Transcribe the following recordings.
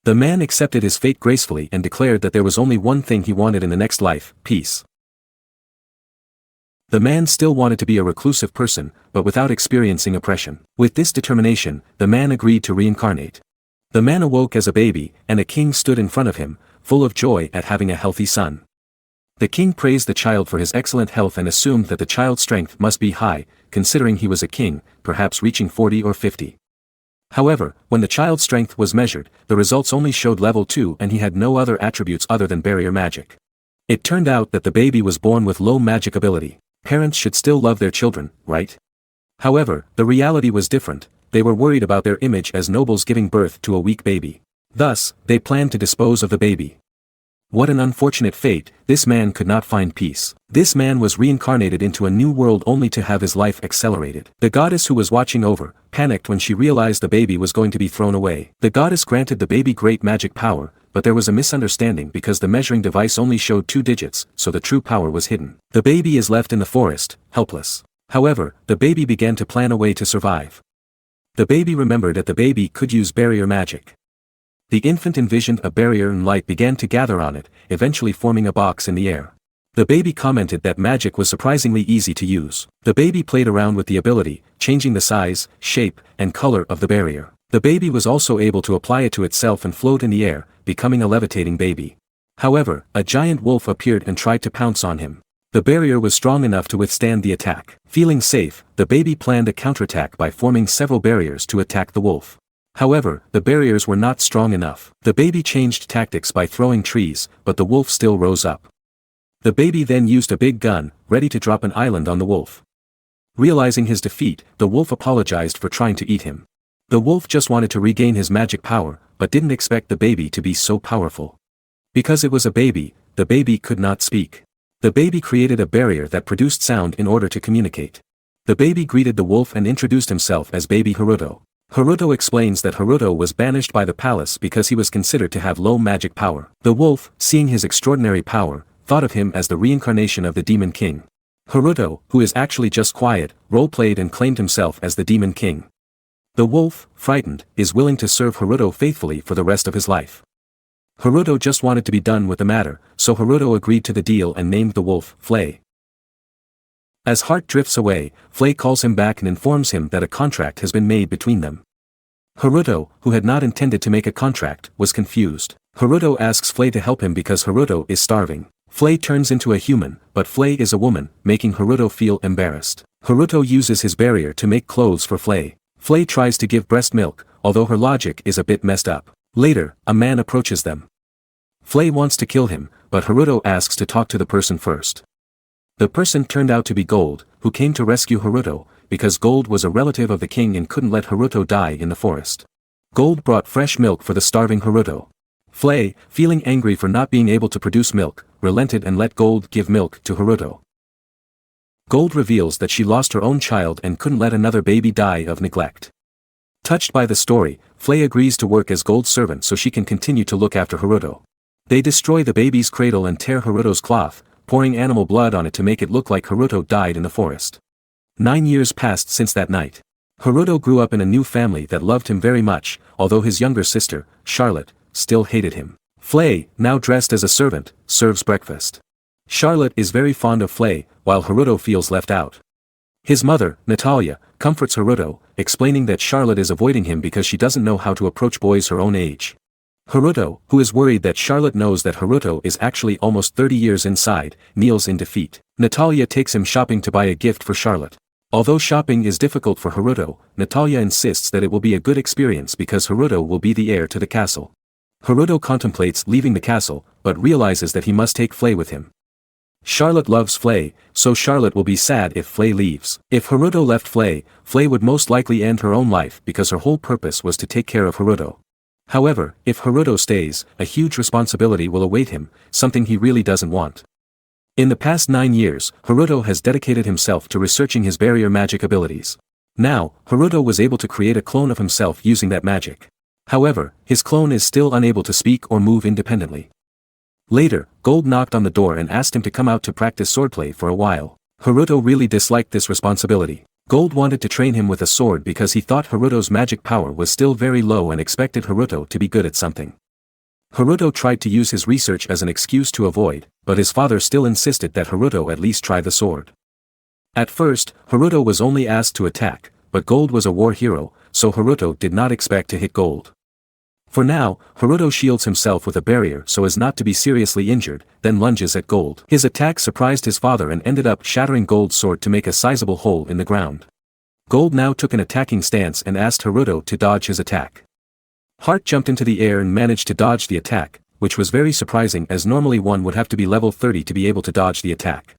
The man accepted his fate gracefully and declared that there was only one thing he wanted in the next life: peace. The man still wanted to be a reclusive person, but without experiencing oppression. With this determination, the man agreed to reincarnate. The man awoke as a baby, and a king stood in front of him, full of joy at having a healthy son. The king praised the child for his excellent health and assumed that the child's strength must be high, considering he was a king, perhaps reaching 40 or 50. However, when the child's strength was measured, the results only showed level 2 and he had no other attributes other than barrier magic. It turned out that the baby was born with low magic ability. Parents should still love their children, right? However, the reality was different. They were worried about their image as nobles giving birth to a weak baby. Thus, they planned to dispose of the baby. What an unfortunate fate, this man could not find peace. This man was reincarnated into a new world only to have his life accelerated. The goddess who was watching over, panicked when she realized the baby was going to be thrown away. The goddess granted the baby great magic power, but there was a misunderstanding because the measuring device only showed 2 digits, so the true power was hidden. The baby is left in the forest, helpless. However, the baby began to plan a way to survive. The baby remembered that the baby could use barrier magic. The infant envisioned a barrier and light began to gather on it, eventually forming a box in the air. The baby commented that magic was surprisingly easy to use. The baby played around with the ability, changing the size, shape, and color of the barrier. The baby was also able to apply it to itself and float in the air, becoming a levitating baby. However, a giant wolf appeared and tried to pounce on him. The barrier was strong enough to withstand the attack. Feeling safe, the baby planned a counterattack by forming several barriers to attack the wolf. However, the barriers were not strong enough. The baby changed tactics by throwing trees, but the wolf still rose up. The baby then used a big gun, ready to drop an island on the wolf. Realizing his defeat, the wolf apologized for trying to eat him. The wolf just wanted to regain his magic power, but didn't expect the baby to be so powerful. Because it was a baby, the baby could not speak. The baby created a barrier that produced sound in order to communicate. The baby greeted the wolf and introduced himself as Baby Haruto. Haruto explains that Haruto was banished by the palace because he was considered to have low magic power. The wolf, seeing his extraordinary power, thought of him as the reincarnation of the Demon King. Haruto, who is actually just quiet, role-played and claimed himself as the Demon King. The wolf, frightened, is willing to serve Haruto faithfully for the rest of his life. Haruto just wanted to be done with the matter, so Haruto agreed to the deal and named the wolf, Flay. As Heart drifts away, Flay calls him back and informs him that a contract has been made between them. Haruto, who had not intended to make a contract, was confused. Haruto asks Flay to help him because Haruto is starving. Flay turns into a human, but Flay is a woman, making Haruto feel embarrassed. Haruto uses his barrier to make clothes for Flay. Flay tries to give breast milk, although her logic is a bit messed up. Later, a man approaches them. Flay wants to kill him, but Haruto asks to talk to the person first. The person turned out to be Gold, who came to rescue Haruto, because Gold was a relative of the king and couldn't let Haruto die in the forest. Gold brought fresh milk for the starving Haruto. Flay, feeling angry for not being able to produce milk, relented and let Gold give milk to Haruto. Gold reveals that she lost her own child and couldn't let another baby die of neglect. Touched by the story, Flay agrees to work as Gold's servant so she can continue to look after Haruto. They destroy the baby's cradle and tear Haruto's cloth, pouring animal blood on it to make it look like Haruto died in the forest. 9 years passed since that night. Haruto grew up in a new family that loved him very much, although his younger sister, Charlotte, still hated him. Flay, now dressed as a servant, serves breakfast. Charlotte is very fond of Flay, while Haruto feels left out. His mother, Natalia, comforts Haruto, explaining that Charlotte is avoiding him because she doesn't know how to approach boys her own age. Haruto, who is worried that Charlotte knows that Haruto is actually almost 30 years inside, kneels in defeat. Natalia takes him shopping to buy a gift for Charlotte. Although shopping is difficult for Haruto, Natalia insists that it will be a good experience because Haruto will be the heir to the castle. Haruto contemplates leaving the castle, but realizes that he must take Flay with him. Charlotte loves Flay, so Charlotte will be sad if Flay leaves. If Haruto left Flay, Flay would most likely end her own life because her whole purpose was to take care of Haruto. However, if Haruto stays, a huge responsibility will await him, something he really doesn't want. In the past 9 years, Haruto has dedicated himself to researching his barrier magic abilities. Now, Haruto was able to create a clone of himself using that magic. However, his clone is still unable to speak or move independently. Later, Gold knocked on the door and asked him to come out to practice swordplay for a while. Haruto really disliked this responsibility. Gold wanted to train him with a sword because he thought Haruto's magic power was still very low and expected Haruto to be good at something. Haruto tried to use his research as an excuse to avoid, but his father still insisted that Haruto at least try the sword. At first, Haruto was only asked to attack, but Gold was a war hero, so Haruto did not expect to hit Gold. For now, Haruto shields himself with a barrier so as not to be seriously injured, then lunges at Gold. His attack surprised his father and ended up shattering Gold's sword to make a sizable hole in the ground. Gold now took an attacking stance and asked Haruto to dodge his attack. Heart jumped into the air and managed to dodge the attack, which was very surprising as normally one would have to be level 30 to be able to dodge the attack.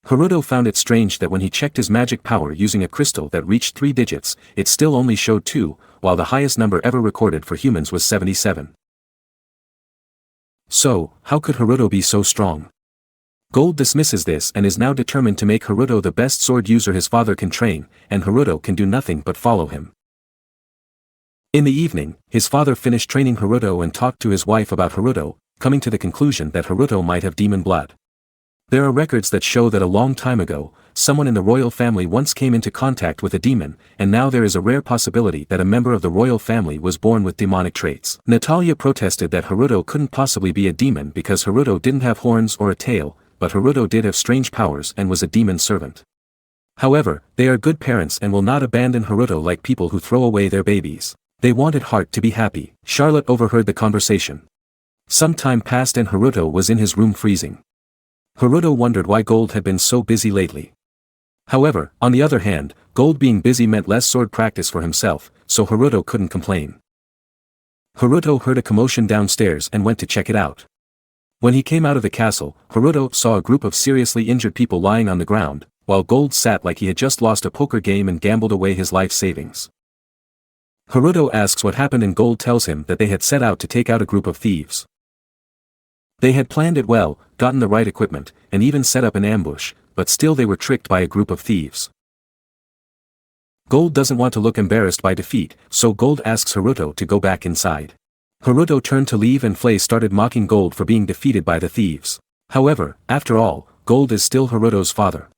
Haruto found it strange that when he checked his magic power using a crystal that reached 3 digits, it still only showed 2, while the highest number ever recorded for humans was 77. So, how could Haruto be so strong? Gold dismisses this and is now determined to make Haruto the best sword user his father can train, and Haruto can do nothing but follow him. In the evening, his father finished training Haruto and talked to his wife about Haruto, coming to the conclusion that Haruto might have demon blood. There are records that show that a long time ago, someone in the royal family once came into contact with a demon, and now there is a rare possibility that a member of the royal family was born with demonic traits. Natalia protested that Haruto couldn't possibly be a demon because Haruto didn't have horns or a tail, but Haruto did have strange powers and was a demon servant. However, they are good parents and will not abandon Haruto like people who throw away their babies. They wanted Heart to be happy. Charlotte overheard the conversation. Some time passed and Haruto was in his room freezing. Haruto wondered why Gold had been so busy lately. However, on the other hand, Gold being busy meant less sword practice for himself, so Haruto couldn't complain. Haruto heard a commotion downstairs and went to check it out. When he came out of the castle, Haruto saw a group of seriously injured people lying on the ground, while Gold sat like he had just lost a poker game and gambled away his life savings. Haruto asks what happened and Gold tells him that they had set out to take out a group of thieves. They had planned it well, gotten the right equipment, and even set up an ambush, but still they were tricked by a group of thieves. Gold doesn't want to look embarrassed by defeat, so Gold asks Haruto to go back inside. Haruto turned to leave and Flay started mocking Gold for being defeated by the thieves. However, after all, Gold is still Haruto's father.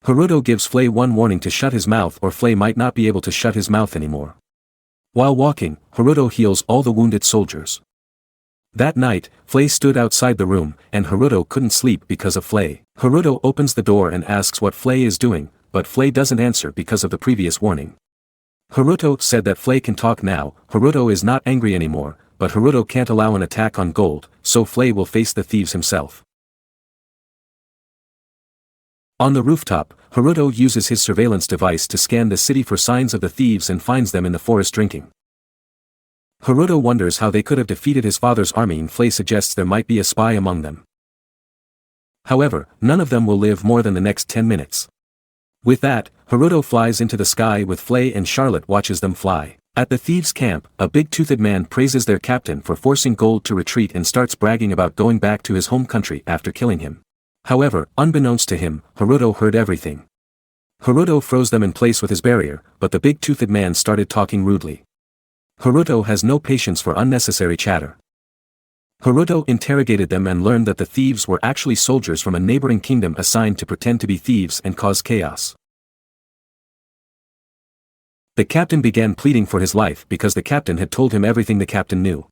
Haruto gives Flay one warning to shut his mouth or Flay might not be able to shut his mouth anymore. While walking, Haruto heals all the wounded soldiers. That night, Flay stood outside the room, and Haruto couldn't sleep because of Flay. Haruto opens the door and asks what Flay is doing, but Flay doesn't answer because of the previous warning. Haruto said that Flay can talk now. Haruto is not angry anymore, but Haruto can't allow an attack on Gold, so Flay will face the thieves himself. On the rooftop, Haruto uses his surveillance device to scan the city for signs of the thieves and finds them in the forest drinking. Haruto wonders how they could have defeated his father's army and Flay suggests there might be a spy among them. However, none of them will live more than the next 10 minutes. With that, Haruto flies into the sky with Flay and Charlotte watches them fly. At the thieves' camp, a big-toothed man praises their captain for forcing Gold to retreat and starts bragging about going back to his home country after killing him. However, unbeknownst to him, Haruto heard everything. Haruto froze them in place with his barrier, but the big-toothed man started talking rudely. Haruto has no patience for unnecessary chatter. Haruto interrogated them and learned that the thieves were actually soldiers from a neighboring kingdom assigned to pretend to be thieves and cause chaos. The captain began pleading for his life because the captain had told him everything the captain knew.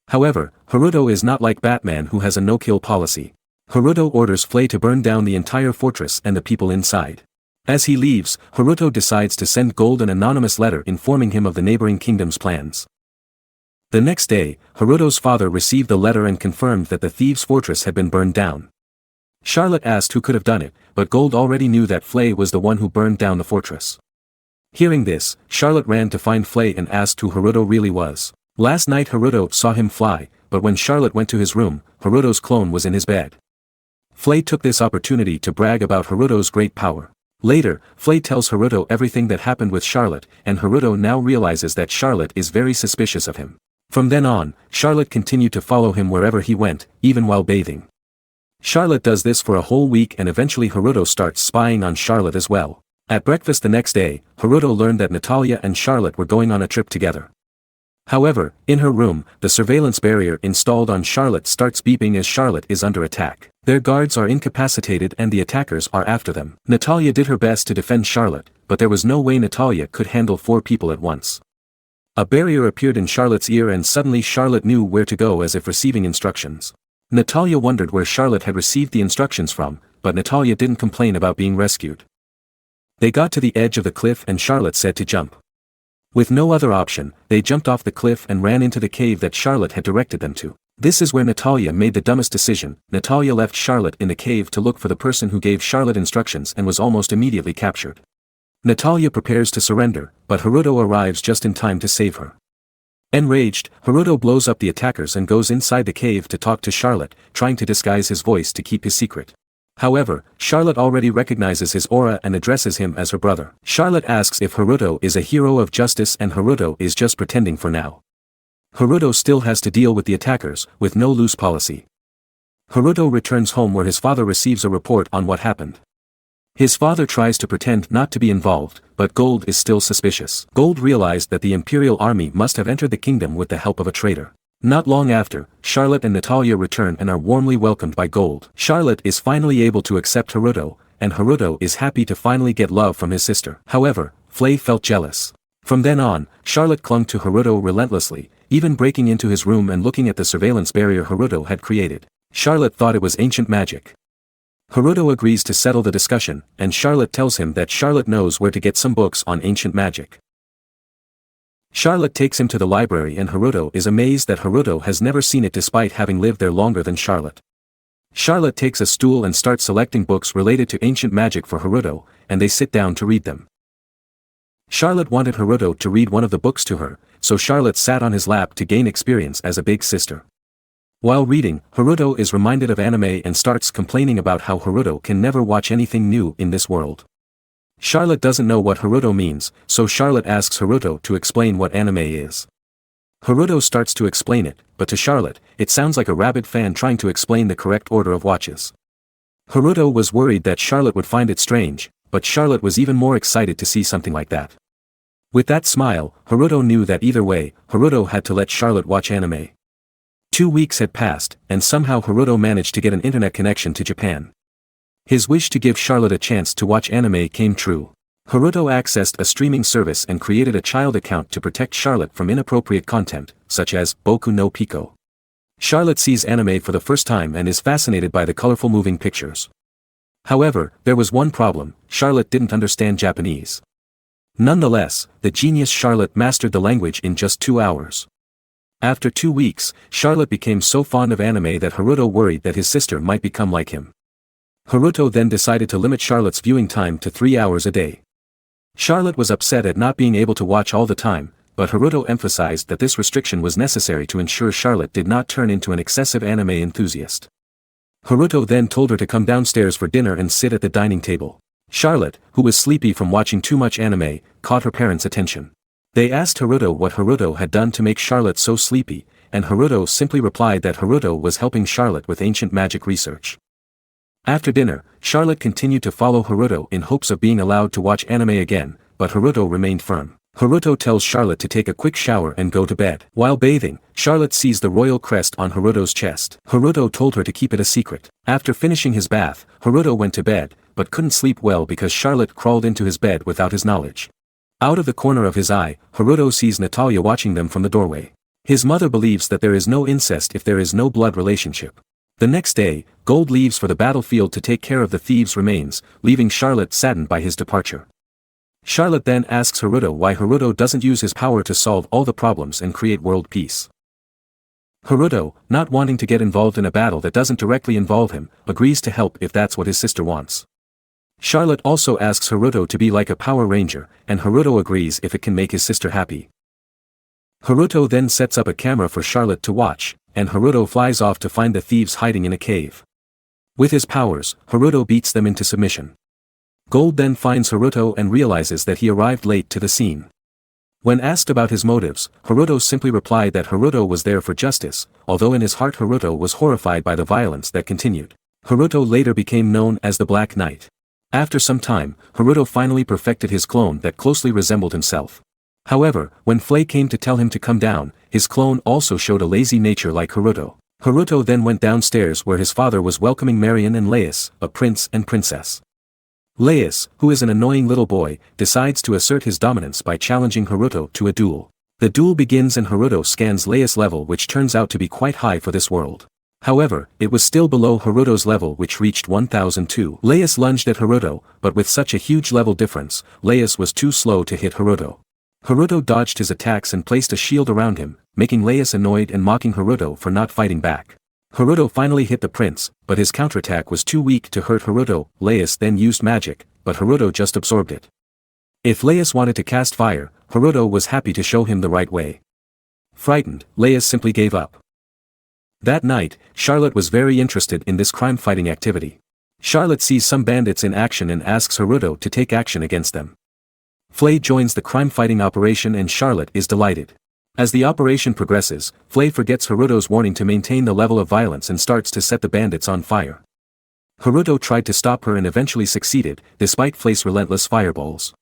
However, Haruto is not like Batman who has a no-kill policy. Haruto orders Flay to burn down the entire fortress and the people inside. As he leaves, Haruto decides to send Gold an anonymous letter informing him of the neighboring kingdom's plans. The next day, Haruto's father received the letter and confirmed that the thieves' fortress had been burned down. Charlotte asked who could have done it, but Gold already knew that Flay was the one who burned down the fortress. Hearing this, Charlotte ran to find Flay and asked who Haruto really was. Last night Haruto saw him fly, but when Charlotte went to his room, Haruto's clone was in his bed. Flay took this opportunity to brag about Haruto's great power. Later, Flay tells Haruto everything that happened with Charlotte, and Haruto now realizes that Charlotte is very suspicious of him. From then on, Charlotte continued to follow him wherever he went, even while bathing. Charlotte does this for a whole week and eventually Haruto starts spying on Charlotte as well. At breakfast the next day, Haruto learned that Natalia and Charlotte were going on a trip together. However, in her room, the surveillance barrier installed on Charlotte starts beeping as Charlotte is under attack. Their guards are incapacitated and the attackers are after them. Natalia did her best to defend Charlotte, but there was no way Natalia could handle 4 people at once. A barrier appeared in Charlotte's ear and suddenly Charlotte knew where to go as if receiving instructions. Natalia wondered where Charlotte had received the instructions from, but Natalia didn't complain about being rescued. They got to the edge of the cliff and Charlotte said to jump. With no other option, they jumped off the cliff and ran into the cave that Charlotte had directed them to. This is where Natalia made the dumbest decision. Natalia left Charlotte in the cave to look for the person who gave Charlotte instructions and was almost immediately captured. Natalia prepares to surrender, but Haruto arrives just in time to save her. Enraged, Haruto blows up the attackers and goes inside the cave to talk to Charlotte, trying to disguise his voice to keep his secret. However, Charlotte already recognizes his aura and addresses him as her brother. Charlotte asks if Haruto is a hero of justice and Haruto is just pretending for now. Haruto still has to deal with the attackers, with no loose policy. Haruto returns home where his father receives a report on what happened. His father tries to pretend not to be involved, but Gold is still suspicious. Gold realized that the Imperial Army must have entered the kingdom with the help of a traitor. Not long after, Charlotte and Natalia return and are warmly welcomed by Gold. Charlotte is finally able to accept Haruto, and Haruto is happy to finally get love from his sister. However, Flay felt jealous. From then on, Charlotte clung to Haruto relentlessly, even breaking into his room and looking at the surveillance barrier Haruto had created. Charlotte thought it was ancient magic. Haruto agrees to settle the discussion, and Charlotte tells him that Charlotte knows where to get some books on ancient magic. Charlotte takes him to the library and Haruto is amazed that Haruto has never seen it despite having lived there longer than Charlotte. Charlotte takes a stool and starts selecting books related to ancient magic for Haruto, and they sit down to read them. Charlotte wanted Haruto to read one of the books to her, so Charlotte sat on his lap to gain experience as a big sister. While reading, Haruto is reminded of anime and starts complaining about how Haruto can never watch anything new in this world. Charlotte doesn't know what Haruto means, so Charlotte asks Haruto to explain what anime is. Haruto starts to explain it, but to Charlotte, it sounds like a rabid fan trying to explain the correct order of watches. Haruto was worried that Charlotte would find it strange, but Charlotte was even more excited to see something like that. With that smile, Haruto knew that either way, Haruto had to let Charlotte watch anime. 2 weeks had passed, and somehow Haruto managed to get an internet connection to Japan. His wish to give Charlotte a chance to watch anime came true. Haruto accessed a streaming service and created a child account to protect Charlotte from inappropriate content, such as Boku no Pico. Charlotte sees anime for the first time and is fascinated by the colorful moving pictures. However, there was one problem: Charlotte didn't understand Japanese. Nonetheless, the genius Charlotte mastered the language in just 2 hours. After 2 weeks, Charlotte became so fond of anime that Haruto worried that his sister might become like him. Haruto then decided to limit Charlotte's viewing time to 3 hours a day. Charlotte was upset at not being able to watch all the time, but Haruto emphasized that this restriction was necessary to ensure Charlotte did not turn into an excessive anime enthusiast. Haruto then told her to come downstairs for dinner and sit at the dining table. Charlotte, who was sleepy from watching too much anime, caught her parents' attention. They asked Haruto what Haruto had done to make Charlotte so sleepy, and Haruto simply replied that Haruto was helping Charlotte with ancient magic research. After dinner, Charlotte continued to follow Haruto in hopes of being allowed to watch anime again, but Haruto remained firm. Haruto tells Charlotte to take a quick shower and go to bed. While bathing, Charlotte sees the royal crest on Haruto's chest. Haruto told her to keep it a secret. After finishing his bath, Haruto went to bed, but couldn't sleep well because Charlotte crawled into his bed without his knowledge. Out of the corner of his eye, Haruto sees Natalia watching them from the doorway. His mother believes that there is no incest if there is no blood relationship. The next day, Gold leaves for the battlefield to take care of the thieves' remains, leaving Charlotte saddened by his departure. Charlotte then asks Haruto why Haruto doesn't use his power to solve all the problems and create world peace. Haruto, not wanting to get involved in a battle that doesn't directly involve him, agrees to help if that's what his sister wants. Charlotte also asks Haruto to be like a Power Ranger, and Haruto agrees if it can make his sister happy. Haruto then sets up a camera for Charlotte to watch, and Haruto flies off to find the thieves hiding in a cave. With his powers, Haruto beats them into submission. Gold then finds Haruto and realizes that he arrived late to the scene. When asked about his motives, Haruto simply replied that Haruto was there for justice, although in his heart Haruto was horrified by the violence that continued. Haruto later became known as the Black Knight. After some time, Haruto finally perfected his clone that closely resembled himself. However, when Flay came to tell him to come down, his clone also showed a lazy nature like Haruto. Haruto then went downstairs where his father was welcoming Marion and Laius, a prince and princess. Laius, who is an annoying little boy, decides to assert his dominance by challenging Haruto to a duel. The duel begins and Haruto scans Leia's level, which turns out to be quite high for this world. However, it was still below Haruto's level, which reached 1002. Leia's lunged at Haruto, but with such a huge level difference, Leia's was too slow to hit Haruto. Haruto dodged his attacks and placed a shield around him, making Leia's annoyed and mocking Haruto for not fighting back. Haruto finally hit the prince, but his counterattack was too weak to hurt Haruto. Leia's then used magic, but Haruto just absorbed it. If Leia's wanted to cast fire, Haruto was happy to show him the right way. Frightened, Leia's simply gave up. That night, Charlotte was very interested in this crime-fighting activity. Charlotte sees some bandits in action and asks Haruto to take action against them. Flay joins the crime-fighting operation and Charlotte is delighted. As the operation progresses, Flay forgets Haruto's warning to maintain the level of violence and starts to set the bandits on fire. Haruto tried to stop her and eventually succeeded, despite Flay's relentless fireballs.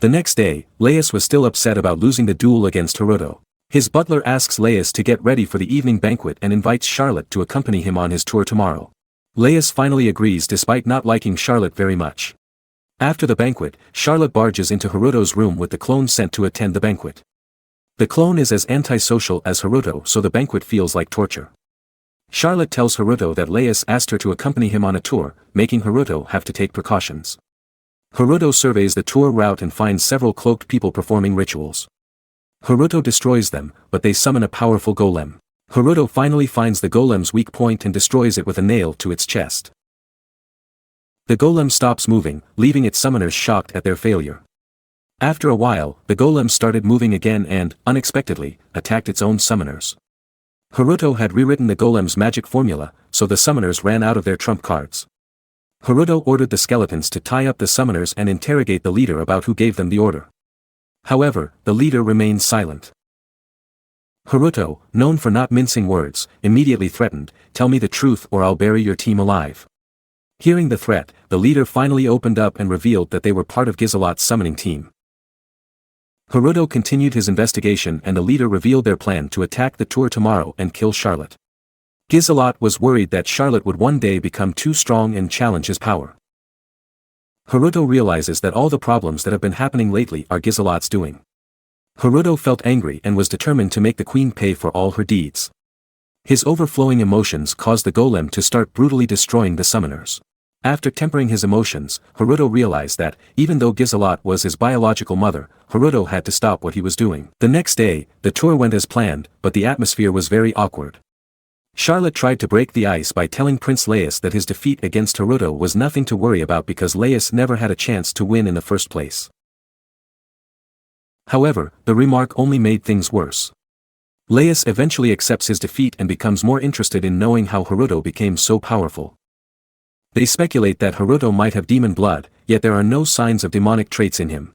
The next day, Leia's was still upset about losing the duel against Haruto. His butler asks Leia's to get ready for the evening banquet and invites Charlotte to accompany him on his tour tomorrow. Leia's finally agrees despite not liking Charlotte very much. After the banquet, Charlotte barges into Haruto's room with the clone sent to attend the banquet. The clone is as antisocial as Haruto, so the banquet feels like torture. Charlotte tells Haruto that Leia's asked her to accompany him on a tour, making Haruto have to take precautions. Haruto surveys the tour route and finds several cloaked people performing rituals. Haruto destroys them, but they summon a powerful golem. Haruto finally finds the golem's weak point and destroys it with a nail to its chest. The golem stops moving, leaving its summoners shocked at their failure. After a while, the golem started moving again and, unexpectedly, attacked its own summoners. Haruto had rewritten the golem's magic formula, so the summoners ran out of their trump cards. Haruto ordered the skeletons to tie up the summoners and interrogate the leader about who gave them the order. However, the leader remained silent. Haruto, known for not mincing words, immediately threatened, "Tell me the truth or I'll bury your team alive." Hearing the threat, the leader finally opened up and revealed that they were part of Gizelot's summoning team. Haruto continued his investigation and the leader revealed their plan to attack the tour tomorrow and kill Charlotte. Gizelot was worried that Charlotte would one day become too strong and challenge his power. Haruto realizes that all the problems that have been happening lately are Gizelot's doing. Haruto felt angry and was determined to make the queen pay for all her deeds. His overflowing emotions caused the golem to start brutally destroying the summoners. After tempering his emotions, Haruto realized that, even though Gizelot was his biological mother, Haruto had to stop what he was doing. The next day, the tour went as planned, but the atmosphere was very awkward. Charlotte tried to break the ice by telling Prince Leia's that his defeat against Haruto was nothing to worry about because Leia's never had a chance to win in the first place. However, the remark only made things worse. Leia's eventually accepts his defeat and becomes more interested in knowing how Haruto became so powerful. They speculate that Haruto might have demon blood, yet there are no signs of demonic traits in him.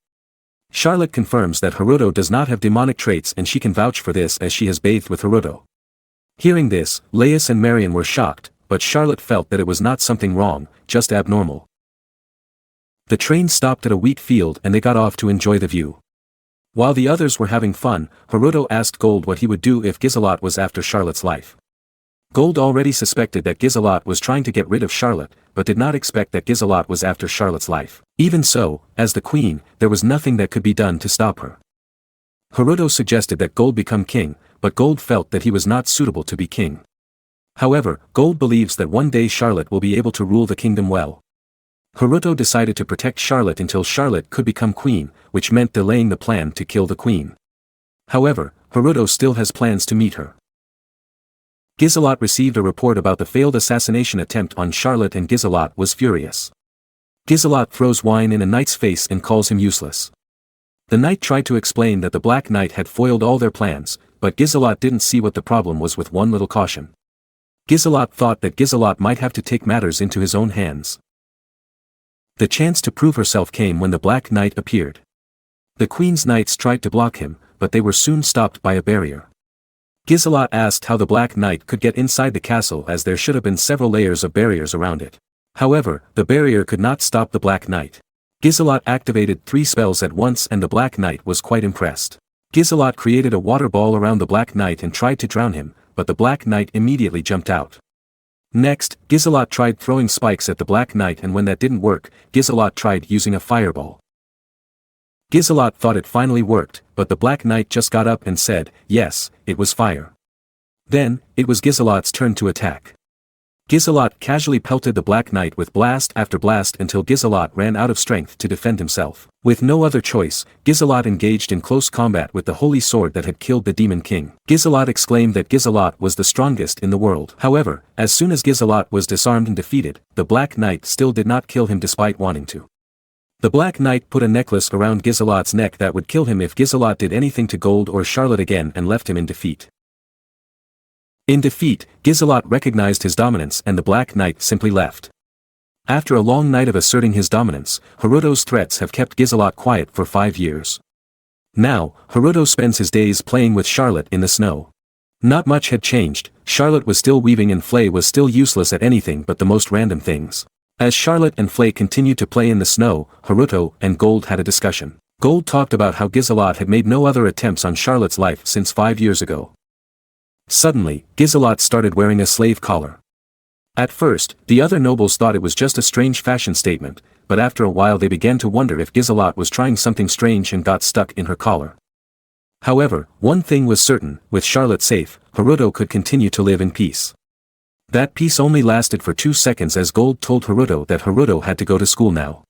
Charlotte confirms that Haruto does not have demonic traits and she can vouch for this as she has bathed with Haruto. Hearing this, Leia's and Marion were shocked, but Charlotte felt that it was not something wrong, just abnormal. The train stopped at a wheat field and they got off to enjoy the view. While the others were having fun, Haruto asked Gold what he would do if Gizelot was after Charlotte's life. Gold already suspected that Gizelot was trying to get rid of Charlotte, but did not expect that Gizelot was after Charlotte's life. Even so, as the queen, there was nothing that could be done to stop her. Haruto suggested that Gold become king, but Gold felt that he was not suitable to be king. However, Gold believes that one day Charlotte will be able to rule the kingdom well. Haruto decided to protect Charlotte until Charlotte could become queen, which meant delaying the plan to kill the queen. However, Haruto still has plans to meet her. Gizelot received a report about the failed assassination attempt on Charlotte and Gizelot was furious. Gizelot throws wine in a knight's face and calls him useless. The knight tried to explain that the Black Knight had foiled all their plans, but Gizelot didn't see what the problem was with one little caution. Gizelot thought that Gizelot might have to take matters into his own hands. The chance to prove herself came when the Black Knight appeared. The Queen's knights tried to block him, but they were soon stopped by a barrier. Gizelot asked how the Black Knight could get inside the castle as there should have been several layers of barriers around it. However, the barrier could not stop the Black Knight. Gizelot activated 3 spells at once and the Black Knight was quite impressed. Gizelot created a water ball around the Black Knight and tried to drown him, but the Black Knight immediately jumped out. Next, Gizelot tried throwing spikes at the Black Knight and when that didn't work, Gizelot tried using a fireball. Gizelot thought it finally worked, but the Black Knight just got up and said, yes, it was fire. Then, it was Gizelot's turn to attack. Gizelot casually pelted the Black Knight with blast after blast until Gizelot ran out of strength to defend himself. With no other choice, Gizelot engaged in close combat with the holy sword that had killed the Demon King. Gizelot exclaimed that Gizelot was the strongest in the world. However, as soon as Gizelot was disarmed and defeated, the Black Knight still did not kill him despite wanting to. The Black Knight put a necklace around Gizelot's neck that would kill him if Gizelot did anything to Gold or Charlotte again and left him in defeat. In defeat, Gizelot recognized his dominance and the Black Knight simply left. After a long night of asserting his dominance, Haruto's threats have kept Gizelot quiet for 5 years. Now, Haruto spends his days playing with Charlotte in the snow. Not much had changed, Charlotte was still weaving and Flay was still useless at anything but the most random things. As Charlotte and Flay continued to play in the snow, Haruto and Gold had a discussion. Gold talked about how Gizelot had made no other attempts on Charlotte's life since 5 years ago. Suddenly, Gizelot started wearing a slave collar. At first, the other nobles thought it was just a strange fashion statement, but after a while they began to wonder if Gizelot was trying something strange and got stuck in her collar. However, one thing was certain, with Charlotte safe, Haruto could continue to live in peace. That peace only lasted for 2 seconds as Gold told Haruto that Haruto had to go to school now.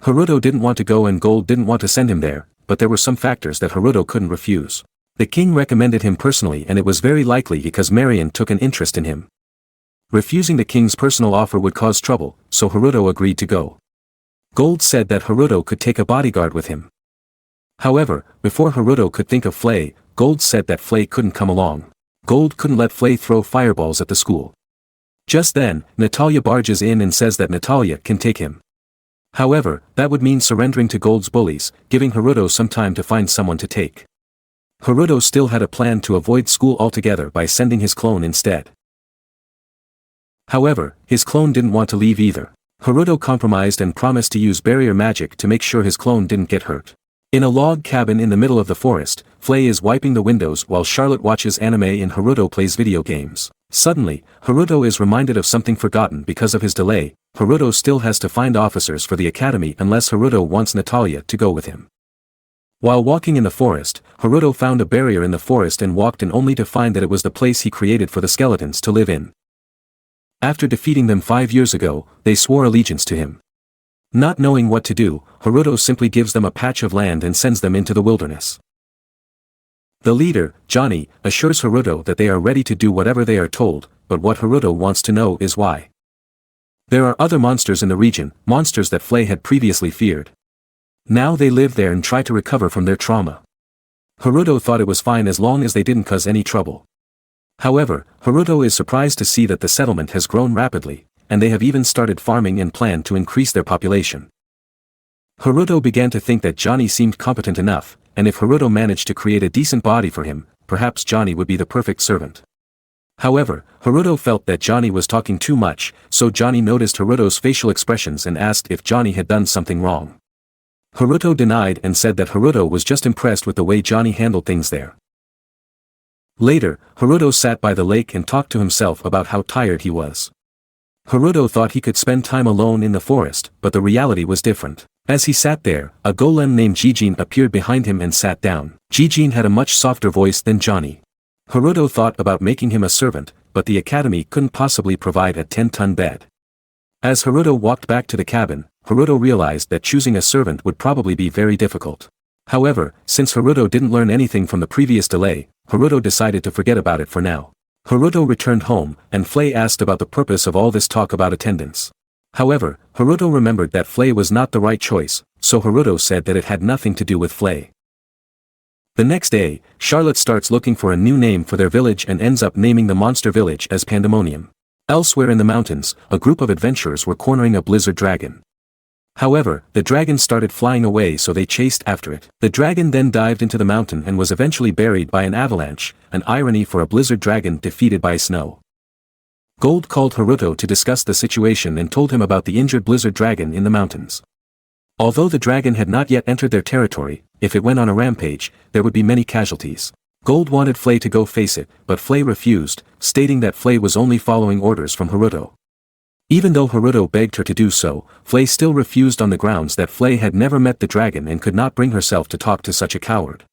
Haruto didn't want to go and Gold didn't want to send him there, but there were some factors that Haruto couldn't refuse. The king recommended him personally and it was very likely because Marion took an interest in him. Refusing the king's personal offer would cause trouble, so Haruto agreed to go. Gold said that Haruto could take a bodyguard with him. However, before Haruto could think of Flay, Gold said that Flay couldn't come along. Gold couldn't let Flay throw fireballs at the school. Just then, Natalia barges in and says that Natalia can take him. However, that would mean surrendering to Gold's bullies, giving Haruto some time to find someone to take. Haruto still had a plan to avoid school altogether by sending his clone instead. However, his clone didn't want to leave either. Haruto compromised and promised to use barrier magic to make sure his clone didn't get hurt. In a log cabin in the middle of the forest, Flay is wiping the windows while Charlotte watches anime and Haruto plays video games. Suddenly, Haruto is reminded of something forgotten because of his delay. Haruto still has to find officers for the academy unless Haruto wants Natalia to go with him. While walking in the forest, Haruto found a barrier in the forest and walked in only to find that it was the place he created for the skeletons to live in. After defeating them 5 years ago, they swore allegiance to him. Not knowing what to do, Haruto simply gives them a patch of land and sends them into the wilderness. The leader, Johnny, assures Haruto that they are ready to do whatever they are told, but what Haruto wants to know is why. There are other monsters in the region, monsters that Flay had previously feared. Now they live there and try to recover from their trauma. Haruto thought it was fine as long as they didn't cause any trouble. However, Haruto is surprised to see that the settlement has grown rapidly, and they have even started farming and plan to increase their population. Haruto began to think that Johnny seemed competent enough, and if Haruto managed to create a decent body for him, perhaps Johnny would be the perfect servant. However, Haruto felt that Johnny was talking too much, so Johnny noticed Haruto's facial expressions and asked if Johnny had done something wrong. Haruto denied and said that Haruto was just impressed with the way Johnny handled things there. Later, Haruto sat by the lake and talked to himself about how tired he was. Haruto thought he could spend time alone in the forest, but the reality was different. As he sat there, a golem named Jijin appeared behind him and sat down. Jijin had a much softer voice than Johnny. Haruto thought about making him a servant, but the academy couldn't possibly provide a 10-ton bed. As Haruto walked back to the cabin, Haruto realized that choosing a servant would probably be very difficult. However, since Haruto didn't learn anything from the previous delay, Haruto decided to forget about it for now. Haruto returned home, and Flay asked about the purpose of all this talk about attendance. However, Haruto remembered that Flay was not the right choice, so Haruto said that it had nothing to do with Flay. The next day, Charlotte starts looking for a new name for their village and ends up naming the monster village as Pandemonium. Elsewhere in the mountains, a group of adventurers were cornering a blizzard dragon. However, the dragon started flying away so they chased after it. The dragon then dived into the mountain and was eventually buried by an avalanche, an irony for a blizzard dragon defeated by snow. Gold called Haruto to discuss the situation and told him about the injured blizzard dragon in the mountains. Although the dragon had not yet entered their territory, if it went on a rampage, there would be many casualties. Gold wanted Flay to go face it, but Flay refused, stating that Flay was only following orders from Haruto. Even though Haruto begged her to do so, Flay still refused on the grounds that Flay had never met the dragon and could not bring herself to talk to such a coward.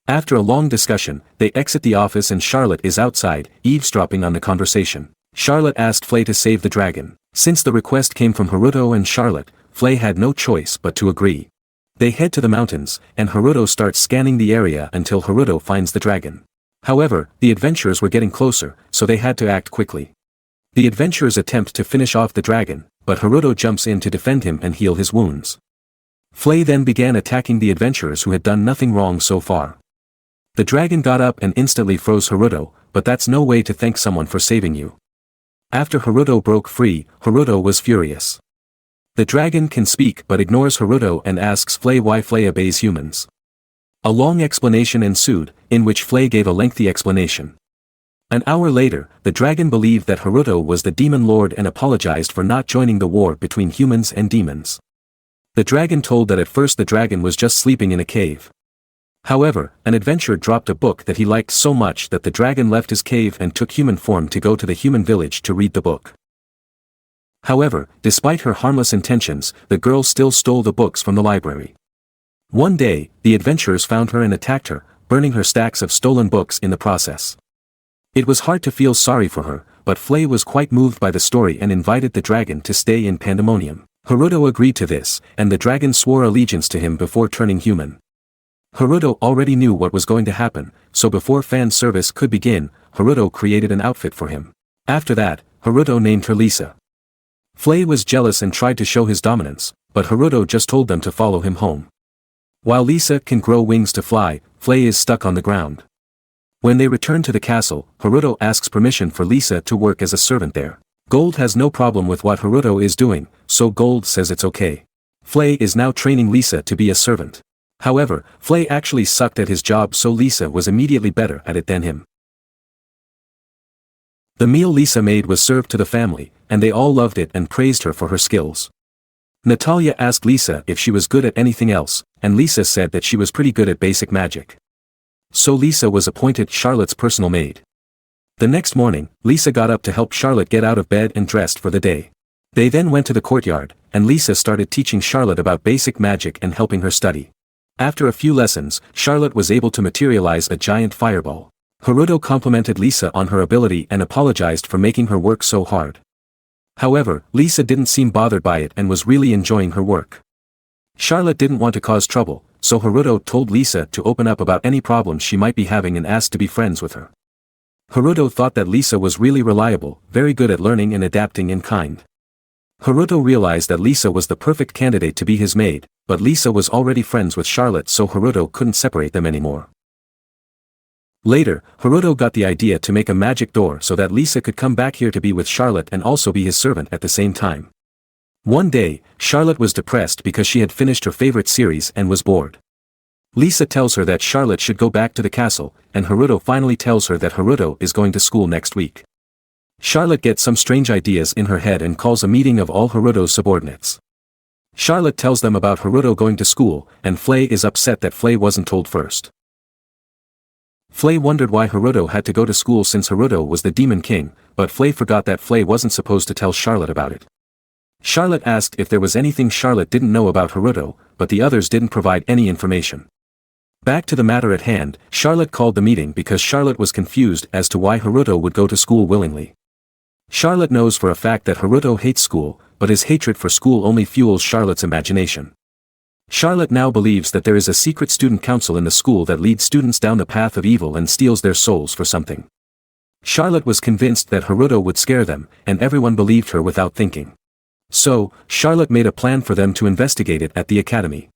After a long discussion, they exit the office and Charlotte is outside, eavesdropping on the conversation. Charlotte asked Flay to save the dragon. Since the request came from Haruto and Charlotte, Flay had no choice but to agree. They head to the mountains, and Haruto starts scanning the area until Haruto finds the dragon. However, the adventurers were getting closer, so they had to act quickly. The adventurers attempt to finish off the dragon, but Haruto jumps in to defend him and heal his wounds. Flay then began attacking the adventurers who had done nothing wrong so far. The dragon got up and instantly froze Haruto, but that's no way to thank someone for saving you. After Haruto broke free, Haruto was furious. The dragon can speak but ignores Haruto and asks Flay why Flay obeys humans. A long explanation ensued, in which Flay gave a lengthy explanation. An hour later, the dragon believed that Haruto was the demon lord and apologized for not joining the war between humans and demons. The dragon told that at first the dragon was just sleeping in a cave. However, an adventurer dropped a book that he liked so much that the dragon left his cave and took human form to go to the human village to read the book. However, despite her harmless intentions, the girl still stole the books from the library. One day, the adventurers found her and attacked her, burning her stacks of stolen books in the process. It was hard to feel sorry for her, but Flay was quite moved by the story and invited the dragon to stay in Pandemonium. Haruto agreed to this, and the dragon swore allegiance to him before turning human. Haruto already knew what was going to happen, so before fan service could begin, Haruto created an outfit for him. After that, Haruto named her Lisa. Flay was jealous and tried to show his dominance, but Haruto just told them to follow him home. While Lisa can grow wings to fly, Flay is stuck on the ground. When they return to the castle, Haruto asks permission for Lisa to work as a servant there. Gold has no problem with what Haruto is doing, so Gold says it's okay. Flay is now training Lisa to be a servant. However, Flay actually sucked at his job, so Lisa was immediately better at it than him. The meal Lisa made was served to the family, and they all loved it and praised her for her skills. Natalia asked Lisa if she was good at anything else, and Lisa said that she was pretty good at basic magic. So Lisa was appointed Charlotte's personal maid. The next morning, Lisa got up to help Charlotte get out of bed and dressed for the day. They then went to the courtyard, and Lisa started teaching Charlotte about basic magic and helping her study. After a few lessons, Charlotte was able to materialize a giant fireball. Haruto complimented Lisa on her ability and apologized for making her work so hard. However, Lisa didn't seem bothered by it and was really enjoying her work. Charlotte didn't want to cause trouble, so Haruto told Lisa to open up about any problems she might be having and asked to be friends with her. Haruto thought that Lisa was really reliable, very good at learning and adapting and kind. Haruto realized that Lisa was the perfect candidate to be his maid, but Lisa was already friends with Charlotte, so Haruto couldn't separate them anymore. Later, Haruto got the idea to make a magic door so that Lisa could come back here to be with Charlotte and also be his servant at the same time. One day, Charlotte was depressed because she had finished her favorite series and was bored. Lisa tells her that Charlotte should go back to the castle, and Haruto finally tells her that Haruto is going to school next week. Charlotte gets some strange ideas in her head and calls a meeting of all Haruto's subordinates. Charlotte tells them about Haruto going to school, and Flay is upset that Flay wasn't told first. Flay wondered why Haruto had to go to school since Haruto was the Demon King, but Flay forgot that Flay wasn't supposed to tell Charlotte about it. Charlotte asked if there was anything Charlotte didn't know about Haruto, but the others didn't provide any information. Back to the matter at hand, Charlotte called the meeting because Charlotte was confused as to why Haruto would go to school willingly. Charlotte knows for a fact that Haruto hates school, but his hatred for school only fuels Charlotte's imagination. Charlotte now believes that there is a secret student council in the school that leads students down the path of evil and steals their souls for something. Charlotte was convinced that Haruto would scare them, and everyone believed her without thinking. So, Charlotte made a plan for them to investigate it at the academy.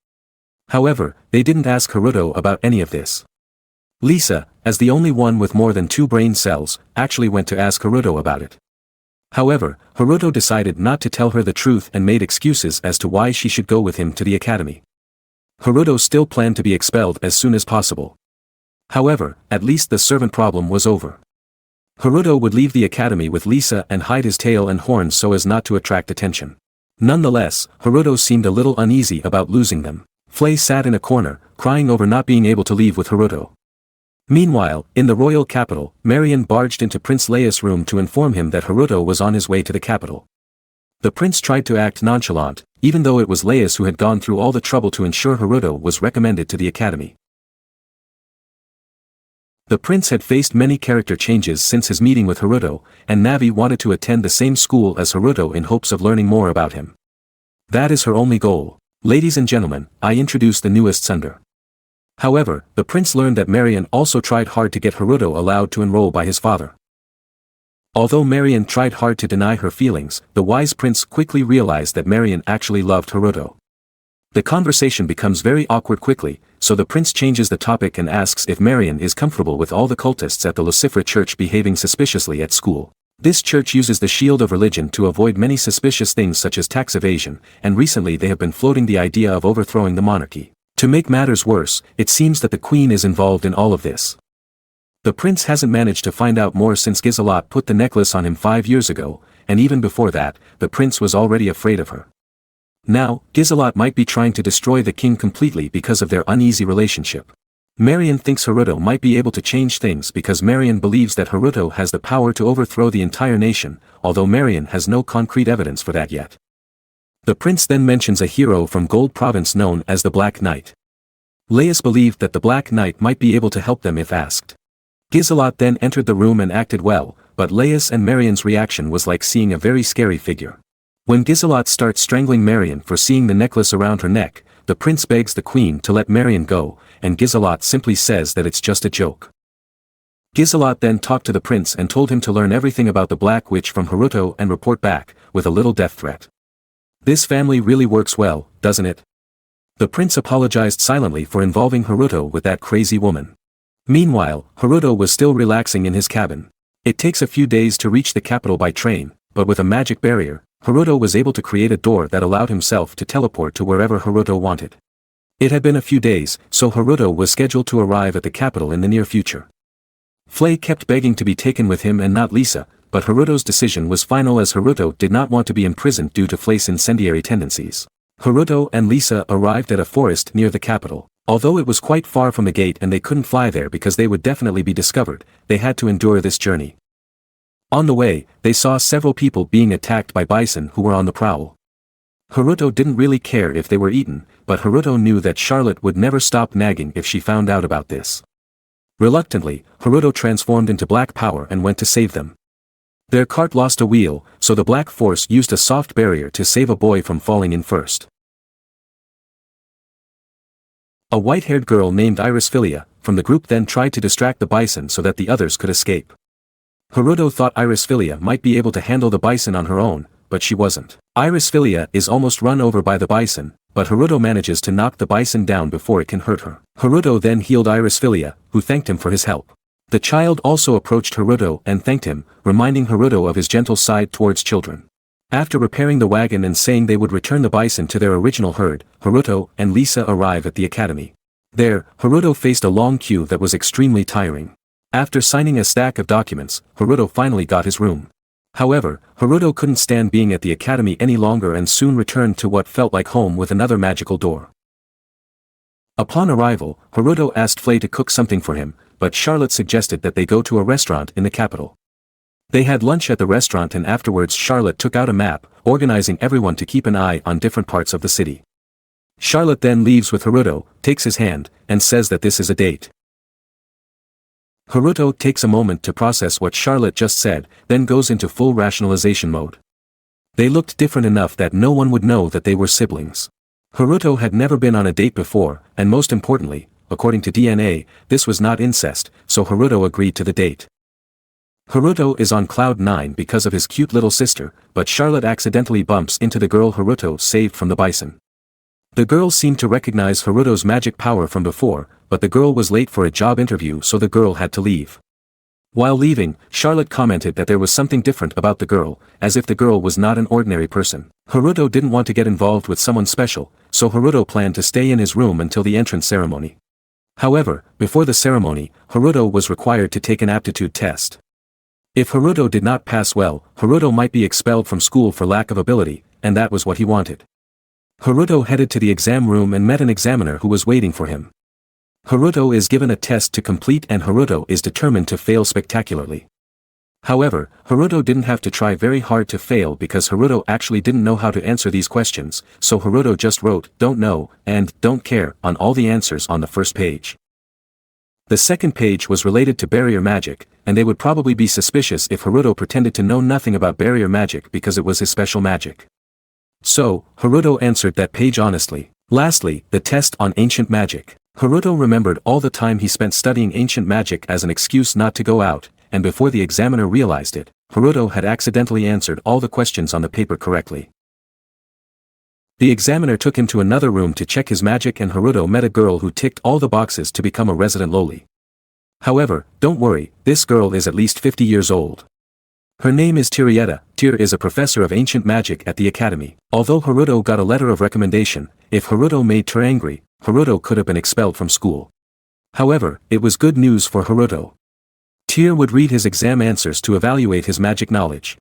However, they didn't ask Haruto about any of this. Lisa, as the only one with more than 2 brain cells, actually went to ask Haruto about it. However, Haruto decided not to tell her the truth and made excuses as to why she should go with him to the academy. Haruto still planned to be expelled as soon as possible. However, at least the servant problem was over. Haruto would leave the academy with Lisa and hide his tail and horns so as not to attract attention. Nonetheless, Haruto seemed a little uneasy about losing them. Flay sat in a corner, crying over not being able to leave with Haruto. Meanwhile, in the royal capital, Marion barged into Prince Leia's room to inform him that Haruto was on his way to the capital. The prince tried to act nonchalant, even though it was Laius who had gone through all the trouble to ensure Haruto was recommended to the academy. The prince had faced many character changes since his meeting with Haruto, and Navi wanted to attend the same school as Haruto in hopes of learning more about him. That is her only goal. Ladies and gentlemen, I introduce the newest Sunder. However, the prince learned that Marion also tried hard to get Haruto allowed to enroll by his father. Although Marion tried hard to deny her feelings, the wise prince quickly realized that Marion actually loved Haruto. The conversation becomes very awkward quickly, so the prince changes the topic and asks if Marion is comfortable with all the cultists at the Lucifer church behaving suspiciously at school. This church uses the shield of religion to avoid many suspicious things such as tax evasion, and recently they have been floating the idea of overthrowing the monarchy. To make matters worse, it seems that the queen is involved in all of this. The prince hasn't managed to find out more since Giselot put the necklace on him 5 years ago, and even before that, the prince was already afraid of her. Now, Giselot might be trying to destroy the king completely because of their uneasy relationship. Marion thinks Haruto might be able to change things because Marion believes that Haruto has the power to overthrow the entire nation, although Marion has no concrete evidence for that yet. The prince then mentions a hero from Gold Province known as the Black Knight. Laius believed that the Black Knight might be able to help them if asked. Giselot then entered the room and acted well, but Laius and Marion's reaction was like seeing a very scary figure. When Giselot starts strangling Marion for seeing the necklace around her neck, the prince begs the queen to let Marion go, and Giselot simply says that it's just a joke. Giselot then talked to the prince and told him to learn everything about the Black Witch from Haruto and report back, with a little death threat. This family really works well, doesn't it? The prince apologized silently for involving Haruto with that crazy woman. Meanwhile, Haruto was still relaxing in his cabin. It takes a few days to reach the capital by train, but with a magic barrier, Haruto was able to create a door that allowed himself to teleport to wherever Haruto wanted. It had been a few days, so Haruto was scheduled to arrive at the capital in the near future. Flay kept begging to be taken with him and not Lisa, but Haruto's decision was final as Haruto did not want to be imprisoned due to Flay's incendiary tendencies. Haruto and Lisa arrived at a forest near the capital. Although it was quite far from the gate and they couldn't fly there because they would definitely be discovered, they had to endure this journey. On the way, they saw several people being attacked by bison who were on the prowl. Haruto didn't really care if they were eaten, but Haruto knew that Charlotte would never stop nagging if she found out about this. Reluctantly, Haruto transformed into black power and went to save them. Their cart lost a wheel, so the Black Force used a soft barrier to save a boy from falling in first. A white-haired girl named Iris Filia, from the group then tried to distract the bison so that the others could escape. Haruto thought Iris Filia might be able to handle the bison on her own, but she wasn't. Iris Filia is almost run over by the bison, but Haruto manages to knock the bison down before it can hurt her. Haruto then healed Iris Filia, who thanked him for his help. The child also approached Haruto and thanked him, reminding Haruto of his gentle side towards children. After repairing the wagon and saying they would return the bison to their original herd, Haruto and Lisa arrive at the academy. There, Haruto faced a long queue that was extremely tiring. After signing a stack of documents, Haruto finally got his room. However, Haruto couldn't stand being at the academy any longer and soon returned to what felt like home with another magical door. Upon arrival, Haruto asked Flay to cook something for him, but Charlotte suggested that they go to a restaurant in the capital. They had lunch at the restaurant and afterwards Charlotte took out a map, organizing everyone to keep an eye on different parts of the city. Charlotte then leaves with Haruto, takes his hand, and says that this is a date. Haruto takes a moment to process what Charlotte just said, then goes into full rationalization mode. They looked different enough that no one would know that they were siblings. Haruto had never been on a date before, and most importantly, according to DNA, this was not incest, so Haruto agreed to the date. Haruto is on cloud 9 because of his cute little sister, but Charlotte accidentally bumps into the girl Haruto saved from the bison. The girl seemed to recognize Haruto's magic power from before, but the girl was late for a job interview so the girl had to leave. While leaving, Charlotte commented that there was something different about the girl, as if the girl was not an ordinary person. Haruto didn't want to get involved with someone special, so Haruto planned to stay in his room until the entrance ceremony. However, before the ceremony, Haruto was required to take an aptitude test. If Haruto did not pass well, Haruto might be expelled from school for lack of ability, and that was what he wanted. Haruto headed to the exam room and met an examiner who was waiting for him. Haruto is given a test to complete and Haruto is determined to fail spectacularly. However, Haruto didn't have to try very hard to fail because Haruto actually didn't know how to answer these questions, so Haruto just wrote, "don't know," and "don't care" on all the answers on the first page. The second page was related to barrier magic, and they would probably be suspicious if Haruto pretended to know nothing about barrier magic because it was his special magic. So, Haruto answered that page honestly. Lastly, the test on ancient magic. Haruto remembered all the time he spent studying ancient magic as an excuse not to go out, and before the examiner realized it, Haruto had accidentally answered all the questions on the paper correctly. The examiner took him to another room to check his magic, and Haruto met a girl who ticked all the boxes to become a resident loli. However, don't worry, this girl is at least 50 years old. Her name is Tirieta. Tyr is a professor of ancient magic at the academy. Although Haruto got a letter of recommendation, if Haruto made Tyr angry, Haruto could have been expelled from school. However, it was good news for Haruto. Tyr would read his exam answers to evaluate his magic knowledge.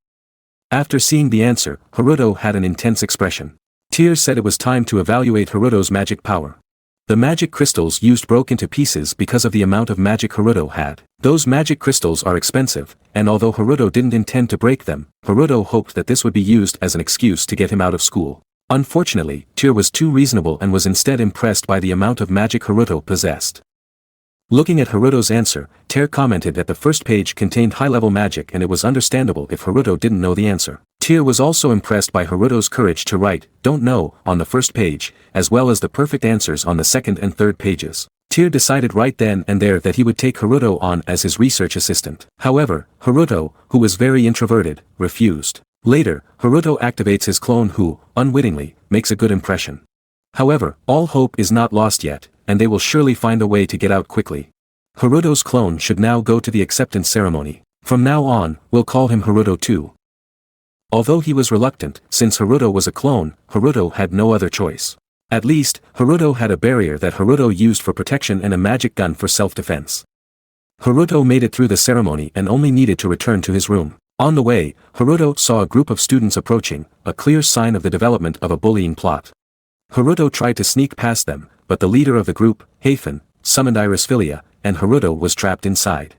After seeing the answer, Haruto had an intense expression. Tyr said it was time to evaluate Haruto's magic power. The magic crystals used broke into pieces because of the amount of magic Haruto had. Those magic crystals are expensive, and although Haruto didn't intend to break them, Haruto hoped that this would be used as an excuse to get him out of school. Unfortunately, Tyr was too reasonable and was instead impressed by the amount of magic Haruto possessed. Looking at Haruto's answer, Tyr commented that the first page contained high-level magic, and it was understandable if Haruto didn't know the answer. Tyr was also impressed by Haruto's courage to write, "don't know," on the first page, as well as the perfect answers on the second and third pages. Tyr decided right then and there that he would take Haruto on as his research assistant. However, Haruto, who was very introverted, refused. Later, Haruto activates his clone who, unwittingly, makes a good impression. However, all hope is not lost yet, and they will surely find a way to get out quickly. Haruto's clone should now go to the acceptance ceremony. From now on, we'll call him Haruto 2. Although he was reluctant, since Haruto was a clone, Haruto had no other choice. At least, Haruto had a barrier that Haruto used for protection and a magic gun for self-defense. Haruto made it through the ceremony and only needed to return to his room. On the way, Haruto saw a group of students approaching, a clear sign of the development of a bullying plot. Haruto tried to sneak past them, but the leader of the group, Heifen, summoned Iris Filia, and Haruto was trapped inside.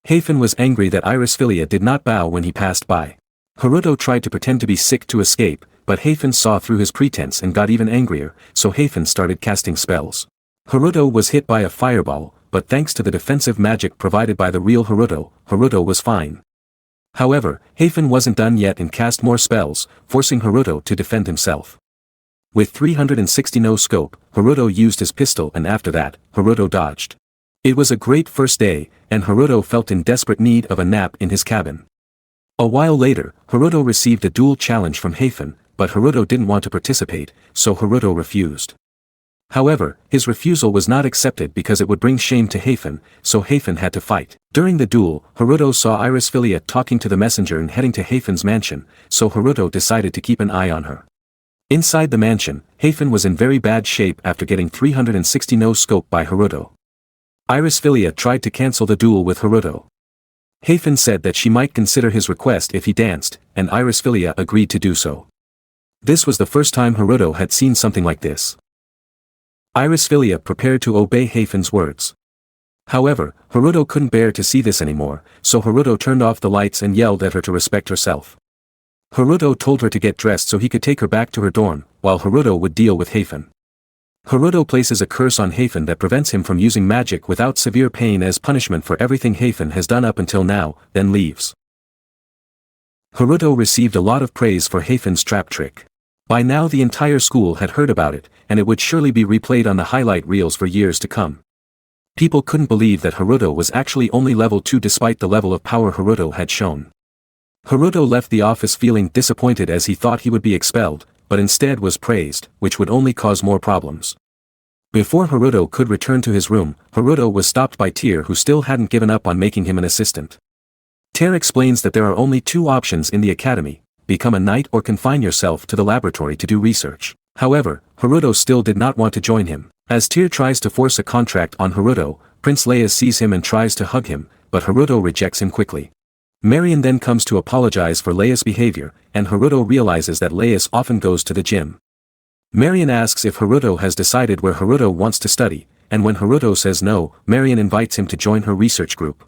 Heifen was angry that Iris Filia did not bow when he passed by. Haruto tried to pretend to be sick to escape, but Heifen saw through his pretense and got even angrier, so Heifen started casting spells. Haruto was hit by a fireball, but thanks to the defensive magic provided by the real Haruto, Haruto was fine. However, Heifen wasn't done yet and cast more spells, forcing Haruto to defend himself. With 360 no scope, Haruto used his pistol, and after that, Haruto dodged. It was a great first day, and Haruto felt in desperate need of a nap in his cabin. A while later, Haruto received a duel challenge from Heifen, but Haruto didn't want to participate, so Haruto refused. However, his refusal was not accepted because it would bring shame to Heifen, so Heifen had to fight. During the duel, Haruto saw Iris Filia talking to the messenger and heading to Heifen's mansion, so Haruto decided to keep an eye on her. Inside the mansion, Heifen was in very bad shape after getting 360 no scope by Haruto. Iris Filia tried to cancel the duel with Haruto. Heifen said that she might consider his request if he danced, and Iris Filia agreed to do so. This was the first time Haruto had seen something like this. Iris Filia prepared to obey Heifen's words. However, Haruto couldn't bear to see this anymore, so Haruto turned off the lights and yelled at her to respect herself. Haruto told her to get dressed so he could take her back to her dorm, while Haruto would deal with Heifen. Haruto places a curse on Heifen that prevents him from using magic without severe pain as punishment for everything Heifen has done up until now, then leaves. Haruto received a lot of praise for Heifen's trap trick. By now the entire school had heard about it, and it would surely be replayed on the highlight reels for years to come. People couldn't believe that Haruto was actually only level 2 despite the level of power Haruto had shown. Haruto left the office feeling disappointed as he thought he would be expelled, but instead was praised, which would only cause more problems. Before Haruto could return to his room, Haruto was stopped by Tyr, who still hadn't given up on making him an assistant. Tyr explains that there are only two options in the academy: become a knight or confine yourself to the laboratory to do research. However, Haruto still did not want to join him. As Tyr tries to force a contract on Haruto, Prince Laius sees him and tries to hug him, but Haruto rejects him quickly. Marion then comes to apologize for Laius' behavior, and Haruto realizes that Laius often goes to the gym. Marion asks if Haruto has decided where Haruto wants to study, and when Haruto says no, Marion invites him to join her research group.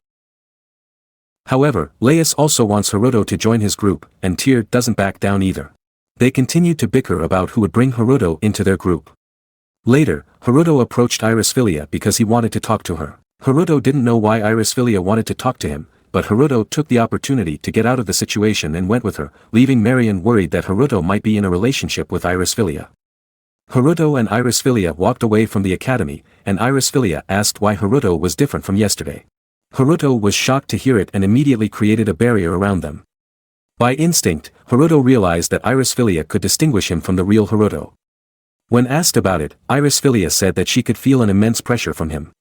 However, Laius also wants Haruto to join his group, and Tyr doesn't back down either. They continued to bicker about who would bring Haruto into their group. Later, Haruto approached Iris Filia because he wanted to talk to her. Haruto didn't know why Iris Filia wanted to talk to him, but Haruto took the opportunity to get out of the situation and went with her, leaving Marion worried that Haruto might be in a relationship with Iris Filia. Haruto and Iris Filia walked away from the academy, and Iris Filia asked why Haruto was different from yesterday. Haruto was shocked to hear it and immediately created a barrier around them. By instinct, Haruto realized that Iris Filia could distinguish him from the real Haruto. When asked about it, Iris Filia said that she could feel an immense pressure from him.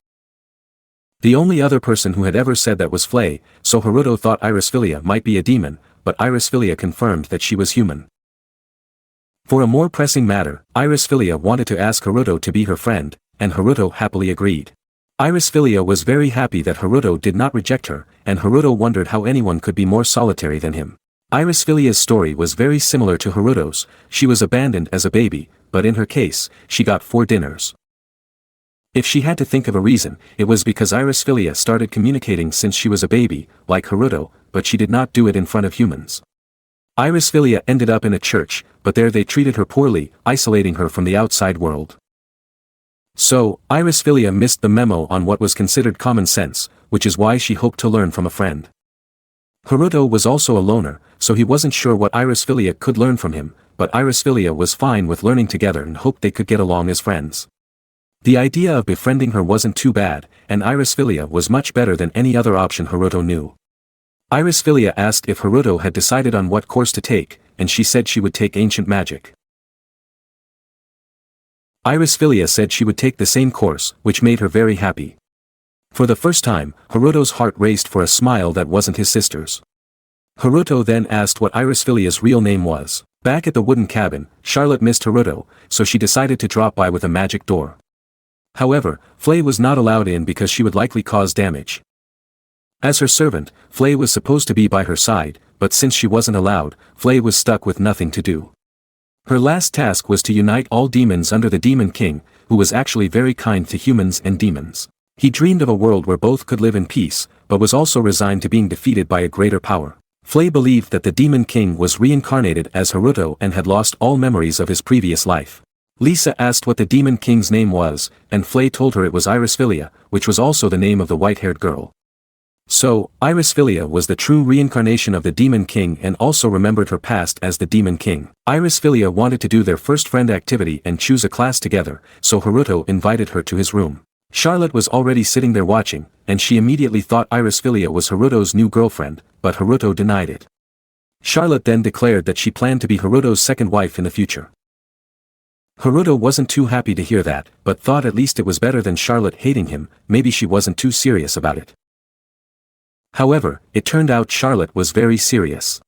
The only other person who had ever said that was Flay, so Haruto thought Iris Filia might be a demon, but Iris Filia confirmed that she was human. For a more pressing matter, Iris Filia wanted to ask Haruto to be her friend, and Haruto happily agreed. Iris Filia was very happy that Haruto did not reject her, and Haruto wondered how anyone could be more solitary than him. Iris Filia's story was very similar to Haruto's. She was abandoned as a baby, but in her case, she got 4 dinners. If she had to think of a reason, it was because Iris Filia started communicating since she was a baby, like Haruto, but she did not do it in front of humans. Iris Filia ended up in a church, but there they treated her poorly, isolating her from the outside world. So, Iris Filia missed the memo on what was considered common sense, which is why she hoped to learn from a friend. Haruto was also a loner, so he wasn't sure what Iris Filia could learn from him, but Iris Filia was fine with learning together and hoped they could get along as friends. The idea of befriending her wasn't too bad, and Iris Filia was much better than any other option Haruto knew. Iris Filia asked if Haruto had decided on what course to take, and she said she would take ancient magic. Iris Filia said she would take the same course, which made her very happy. For the first time, Haruto's heart raced for a smile that wasn't his sister's. Haruto then asked what Iris Filia's real name was. Back at the wooden cabin, Charlotte missed Haruto, so she decided to drop by with a magic door. However, Flay was not allowed in because she would likely cause damage. As her servant, Flay was supposed to be by her side, but since she wasn't allowed, Flay was stuck with nothing to do. Her last task was to unite all demons under the Demon King, who was actually very kind to humans and demons. He dreamed of a world where both could live in peace, but was also resigned to being defeated by a greater power. Flay believed that the Demon King was reincarnated as Haruto and had lost all memories of his previous life. Lisa asked what the Demon King's name was, and Flay told her it was Iris Filia, which was also the name of the white-haired girl. So, Iris Filia was the true reincarnation of the Demon King and also remembered her past as the Demon King. Iris Filia wanted to do their first friend activity and choose a class together, so Haruto invited her to his room. Charlotte was already sitting there watching, and she immediately thought Iris Filia was Haruto's new girlfriend, but Haruto denied it. Charlotte then declared that she planned to be Haruto's second wife in the future. Haruto wasn't too happy to hear that, but thought at least it was better than Charlotte hating him. Maybe she wasn't too serious about it. However, it turned out Charlotte was very serious.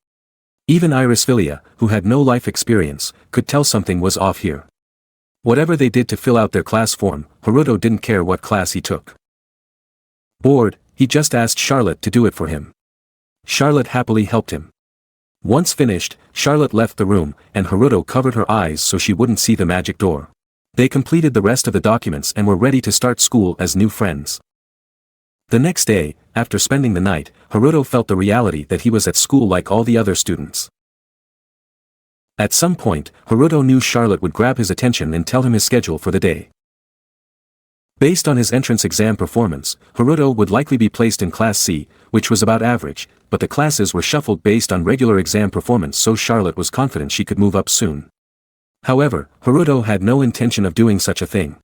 Even Iris Filia, who had no life experience, could tell something was off here. Whatever they did to fill out their class form, Haruto didn't care what class he took. Bored, he just asked Charlotte to do it for him. Charlotte happily helped him. Once finished, Charlotte left the room, and Haruto covered her eyes so she wouldn't see the magic door. They completed the rest of the documents and were ready to start school as new friends. The next day, after spending the night, Haruto felt the reality that he was at school like all the other students. At some point, Haruto knew Charlotte would grab his attention and tell him his schedule for the day. Based on his entrance exam performance, Haruto would likely be placed in Class C, which was about average, but the classes were shuffled based on regular exam performance, so Charlotte was confident she could move up soon. However, Haruto had no intention of doing such a thing.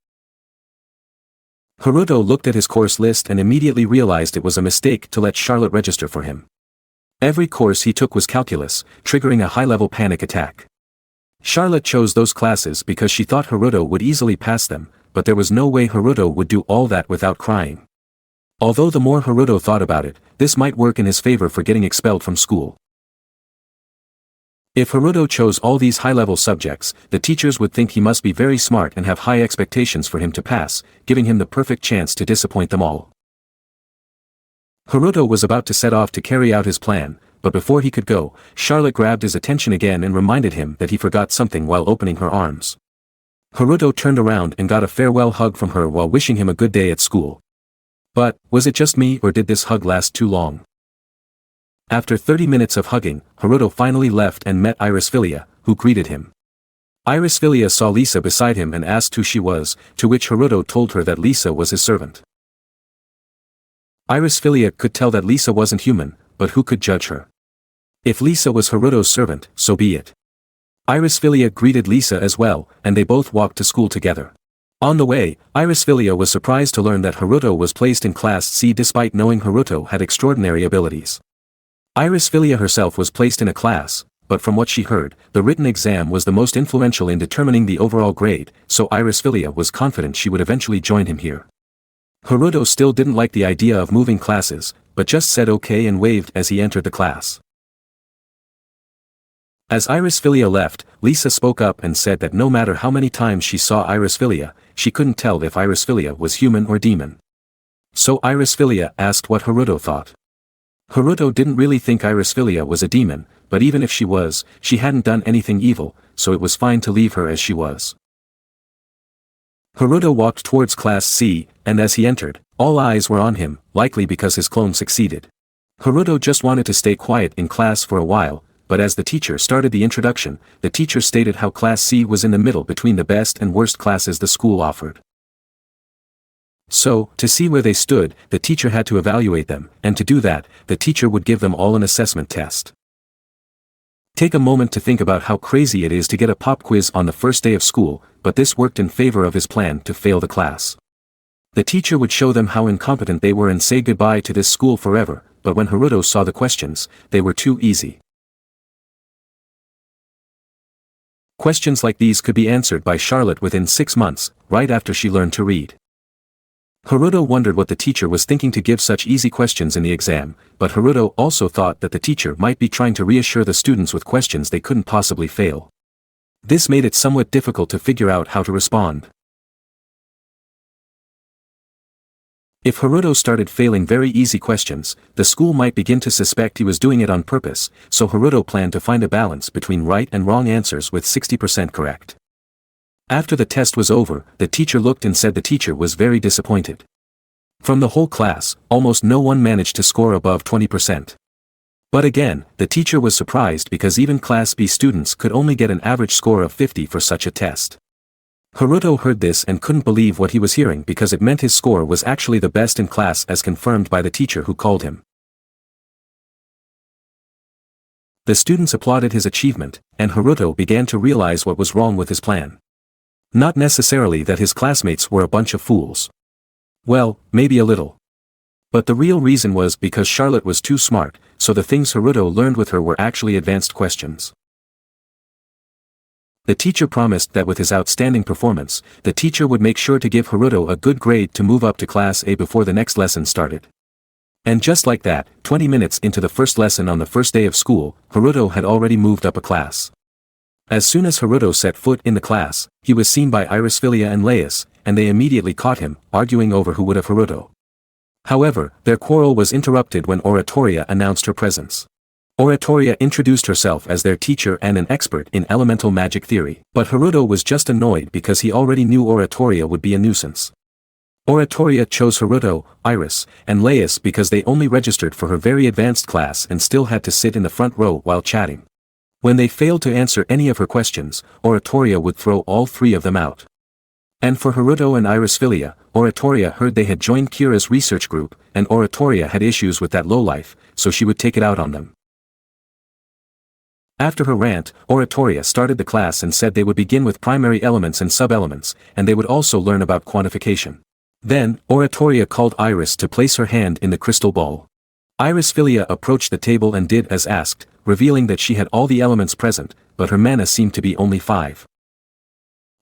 Haruto looked at his course list and immediately realized it was a mistake to let Charlotte register for him. Every course he took was calculus, triggering a high-level panic attack. Charlotte chose those classes because she thought Haruto would easily pass them, but there was no way Haruto would do all that without crying. Although the more Haruto thought about it, this might work in his favor for getting expelled from school. If Haruto chose all these high-level subjects, the teachers would think he must be very smart and have high expectations for him to pass, giving him the perfect chance to disappoint them all. Haruto was about to set off to carry out his plan, but before he could go, Charlotte grabbed his attention again and reminded him that he forgot something while opening her arms. Haruto turned around and got a farewell hug from her while wishing him a good day at school. But, was it just me or did this hug last too long? After 30 minutes of hugging, Haruto finally left and met Iris Filia, who greeted him. Iris Filia saw Lisa beside him and asked who she was, to which Haruto told her that Lisa was his servant. Iris Filia could tell that Lisa wasn't human, but who could judge her? If Lisa was Haruto's servant, so be it. Iris Filia greeted Lisa as well, and they both walked to school together. On the way, Iris Filia was surprised to learn that Haruto was placed in Class C despite knowing Haruto had extraordinary abilities. Iris Filia herself was placed in a class, but from what she heard, the written exam was the most influential in determining the overall grade, so Iris Filia was confident she would eventually join him here. Haruto still didn't like the idea of moving classes, but just said okay and waved as he entered the class. As Iris Filia left, Lisa spoke up and said that no matter how many times she saw Iris Filia, she couldn't tell if Iris Filia was human or demon. So Iris Filia asked what Haruto thought. Haruto didn't really think Iris Filia was a demon, but even if she was, she hadn't done anything evil, so it was fine to leave her as she was. Haruto walked towards Class C, and as he entered, all eyes were on him, likely because his clone succeeded. Haruto just wanted to stay quiet in class for a while, but as the teacher started the introduction, the teacher stated how Class C was in the middle between the best and worst classes the school offered. So, to see where they stood, the teacher had to evaluate them, and to do that, the teacher would give them all an assessment test. Take a moment to think about how crazy it is to get a pop quiz on the first day of school, but this worked in favor of his plan to fail the class. The teacher would show them how incompetent they were and say goodbye to this school forever, but when Haruto saw the questions, they were too easy. Questions like these could be answered by Charlotte within 6 months, right after she learned to read. Haruto wondered what the teacher was thinking to give such easy questions in the exam, but Haruto also thought that the teacher might be trying to reassure the students with questions they couldn't possibly fail. This made it somewhat difficult to figure out how to respond. If Haruto started failing very easy questions, the school might begin to suspect he was doing it on purpose, so Haruto planned to find a balance between right and wrong answers with 60% correct. After the test was over, the teacher looked and said the teacher was very disappointed. From the whole class, almost no one managed to score above 20%. But again, the teacher was surprised because even Class B students could only get an average score of 50 for such a test. Haruto heard this and couldn't believe what he was hearing because it meant his score was actually the best in class as confirmed by the teacher who called him. The students applauded his achievement, and Haruto began to realize what was wrong with his plan. Not necessarily that his classmates were a bunch of fools. Well, maybe a little. But the real reason was because Charlotte was too smart, so the things Haruto learned with her were actually advanced questions. The teacher promised that with his outstanding performance, the teacher would make sure to give Haruto a good grade to move up to Class A before the next lesson started. And just like that, 20 minutes into the first lesson on the first day of school, Haruto had already moved up a class. As soon as Haruto set foot in the class, he was seen by Iris Filia and Laius, and they immediately caught him, arguing over who would have Haruto. However, their quarrel was interrupted when Oratoria announced her presence. Oratoria introduced herself as their teacher and an expert in elemental magic theory, but Haruto was just annoyed because he already knew Oratoria would be a nuisance. Oratoria chose Haruto, Iris, and Laius because they only registered for her very advanced class and still had to sit in the front row while chatting. When they failed to answer any of her questions, Oratoria would throw all 3 of them out. And for Haruto and Iris Filia, Oratoria heard they had joined Kira's research group, and Oratoria had issues with that lowlife, so she would take it out on them. After her rant, Oratoria started the class and said they would begin with primary elements and sub-elements, and they would also learn about quantification. Then, Oratoria called Iris to place her hand in the crystal ball. Iris Filia approached the table and did as asked, revealing that she had all the elements present, but her mana seemed to be only 5.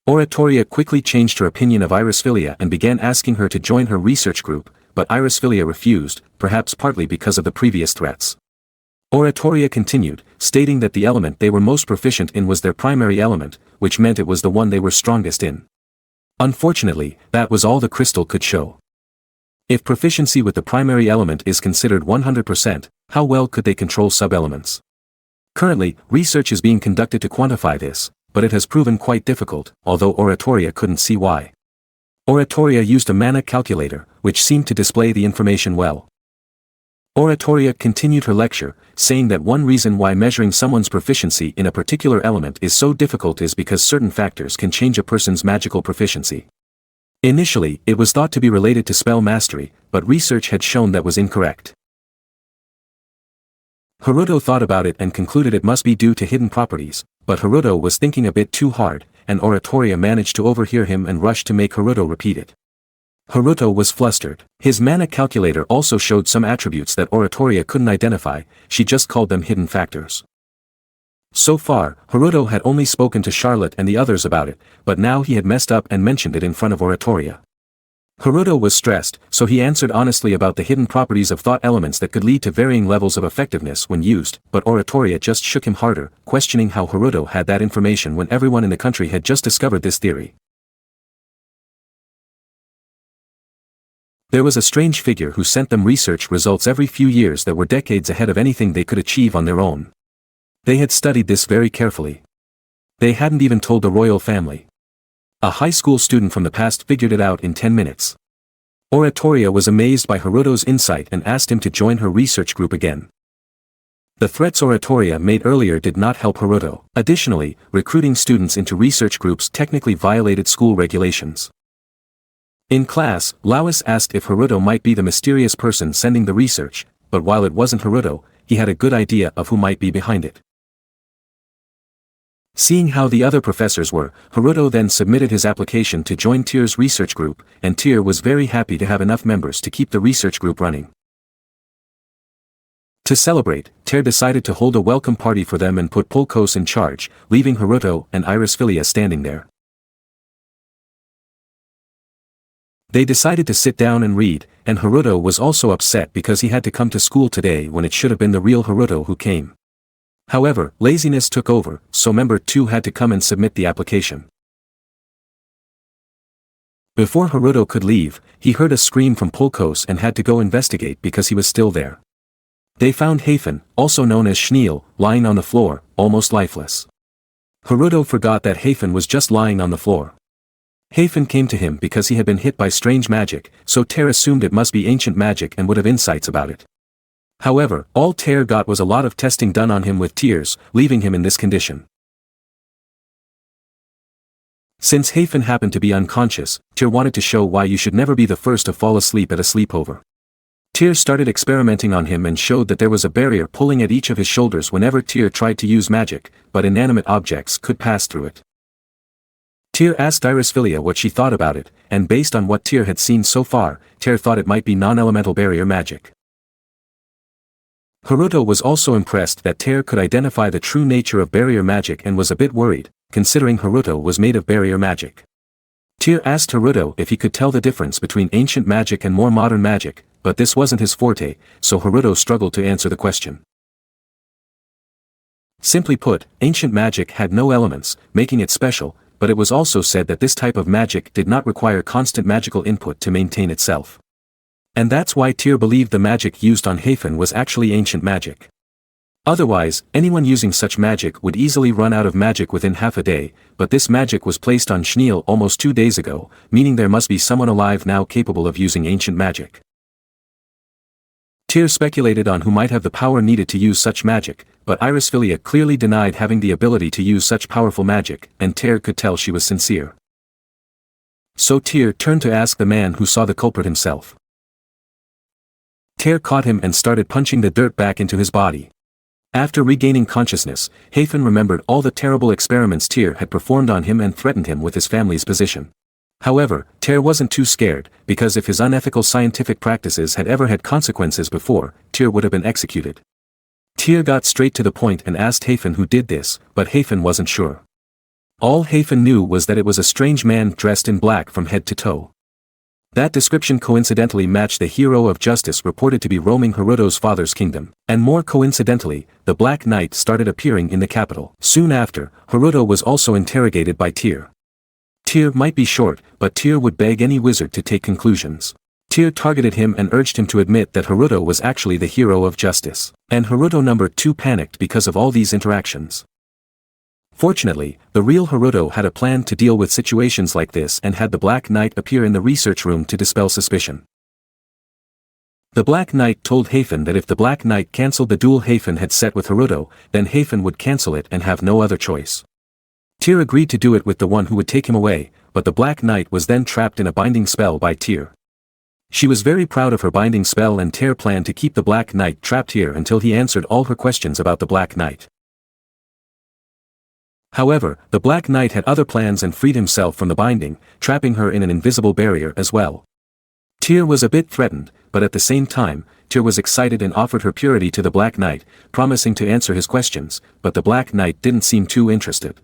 Oratoria quickly changed her opinion of Iris Filia and began asking her to join her research group, but Iris Filia refused, perhaps partly because of the previous threats. Oratoria continued, stating that the element they were most proficient in was their primary element, which meant it was the one they were strongest in. Unfortunately, that was all the crystal could show. If proficiency with the primary element is considered 100%, how well could they control sub-elements? Currently, research is being conducted to quantify this, but it has proven quite difficult, although Oratoria couldn't see why. Oratoria used a mana calculator, which seemed to display the information well. Oratoria continued her lecture, saying that one reason why measuring someone's proficiency in a particular element is so difficult is because certain factors can change a person's magical proficiency. Initially, it was thought to be related to spell mastery, but research had shown that was incorrect. Haruto thought about it and concluded it must be due to hidden properties, but Haruto was thinking a bit too hard, and Oratoria managed to overhear him and rushed to make Haruto repeat it. Haruto was flustered. His mana calculator also showed some attributes that Oratoria couldn't identify, she just called them hidden factors. So far, Haruto had only spoken to Charlotte and the others about it, but now he had messed up and mentioned it in front of Oratoria. Haruto was stressed, so he answered honestly about the hidden properties of thought elements that could lead to varying levels of effectiveness when used, but Oratoria just shook him harder, questioning how Haruto had that information when everyone in the country had just discovered this theory. There was a strange figure who sent them research results every few years that were decades ahead of anything they could achieve on their own. They had studied this very carefully. They hadn't even told the royal family. A high school student from the past figured it out in 10 minutes. Oratoria was amazed by Haruto's insight and asked him to join her research group again. The threats Oratoria made earlier did not help Haruto. Additionally, recruiting students into research groups technically violated school regulations. In class, Lawis asked if Haruto might be the mysterious person sending the research, but while it wasn't Haruto, he had a good idea of who might be behind it. Seeing how the other professors were, Haruto then submitted his application to join Tyr's research group, and Tyr was very happy to have enough members to keep the research group running. To celebrate, Tyr decided to hold a welcome party for them and put Polkos in charge, leaving Haruto and Iris Filia standing there. They decided to sit down and read, and Haruto was also upset because he had to come to school today when it should have been the real Haruto who came. However, laziness took over, so member 2 had to come and submit the application. Before Haruto could leave, he heard a scream from Polkos and had to go investigate because he was still there. They found Hafen, also known as Schneel, lying on the floor, almost lifeless. Haruto forgot that Hafen was just lying on the floor. Hafen came to him because he had been hit by strange magic, so Tyr assumed it must be ancient magic and would have insights about it. However, all Tyr got was a lot of testing done on him with tears, leaving him in this condition. Since Hafen happened to be unconscious, Tyr wanted to show why you should never be the first to fall asleep at a sleepover. Tyr started experimenting on him and showed that there was a barrier pulling at each of his shoulders whenever Tyr tried to use magic, but inanimate objects could pass through it. Tyr asked Iris Filia what she thought about it, and based on what Tyr had seen so far, Tyr thought it might be non-elemental barrier magic. Haruto was also impressed that Tyr could identify the true nature of barrier magic and was a bit worried, considering Haruto was made of barrier magic. Tyr asked Haruto if he could tell the difference between ancient magic and more modern magic, but this wasn't his forte, so Haruto struggled to answer the question. Simply put, ancient magic had no elements, making it special, but it was also said that this type of magic did not require constant magical input to maintain itself. And that's why Tyr believed the magic used on Hafen was actually ancient magic. Otherwise, anyone using such magic would easily run out of magic within half a day, but this magic was placed on Schneel almost 2 days ago, meaning there must be someone alive now capable of using ancient magic. Tyr speculated on who might have the power needed to use such magic, but Iris Filia clearly denied having the ability to use such powerful magic, and Tyr could tell she was sincere. So Tyr turned to ask the man who saw the culprit himself. Tyr caught him and started punching the dirt back into his body. After regaining consciousness, Hafen remembered all the terrible experiments Tyr had performed on him and threatened him with his family's position. However, Tyr wasn't too scared, because if his unethical scientific practices had ever had consequences before, Tyr would have been executed. Tyr got straight to the point and asked Hafen who did this, but Hafen wasn't sure. All Hafen knew was that it was a strange man dressed in black from head to toe. That description coincidentally matched the hero of justice reported to be roaming Haruto's father's kingdom, and more coincidentally, the Black Knight started appearing in the capital. Soon after, Haruto was also interrogated by Tyr. Tyr might be short, but Tyr would beg any wizard to take conclusions. Tyr targeted him and urged him to admit that Haruto was actually the hero of justice, and Haruto number 2 panicked because of all these interactions. Fortunately, the real Haruto had a plan to deal with situations like this and had the Black Knight appear in the research room to dispel suspicion. The Black Knight told Hafen that if the Black Knight cancelled the duel Hafen had set with Haruto, then Hafen would cancel it and have no other choice. Tyr agreed to do it with the one who would take him away, but the Black Knight was then trapped in a binding spell by Tyr. She was very proud of her binding spell and Tyr planned to keep the Black Knight trapped here until he answered all her questions about the Black Knight. However, the Black Knight had other plans and freed himself from the binding, trapping her in an invisible barrier as well. Tyr was a bit threatened, but at the same time, Tyr was excited and offered her purity to the Black Knight, promising to answer his questions, but the Black Knight didn't seem too interested.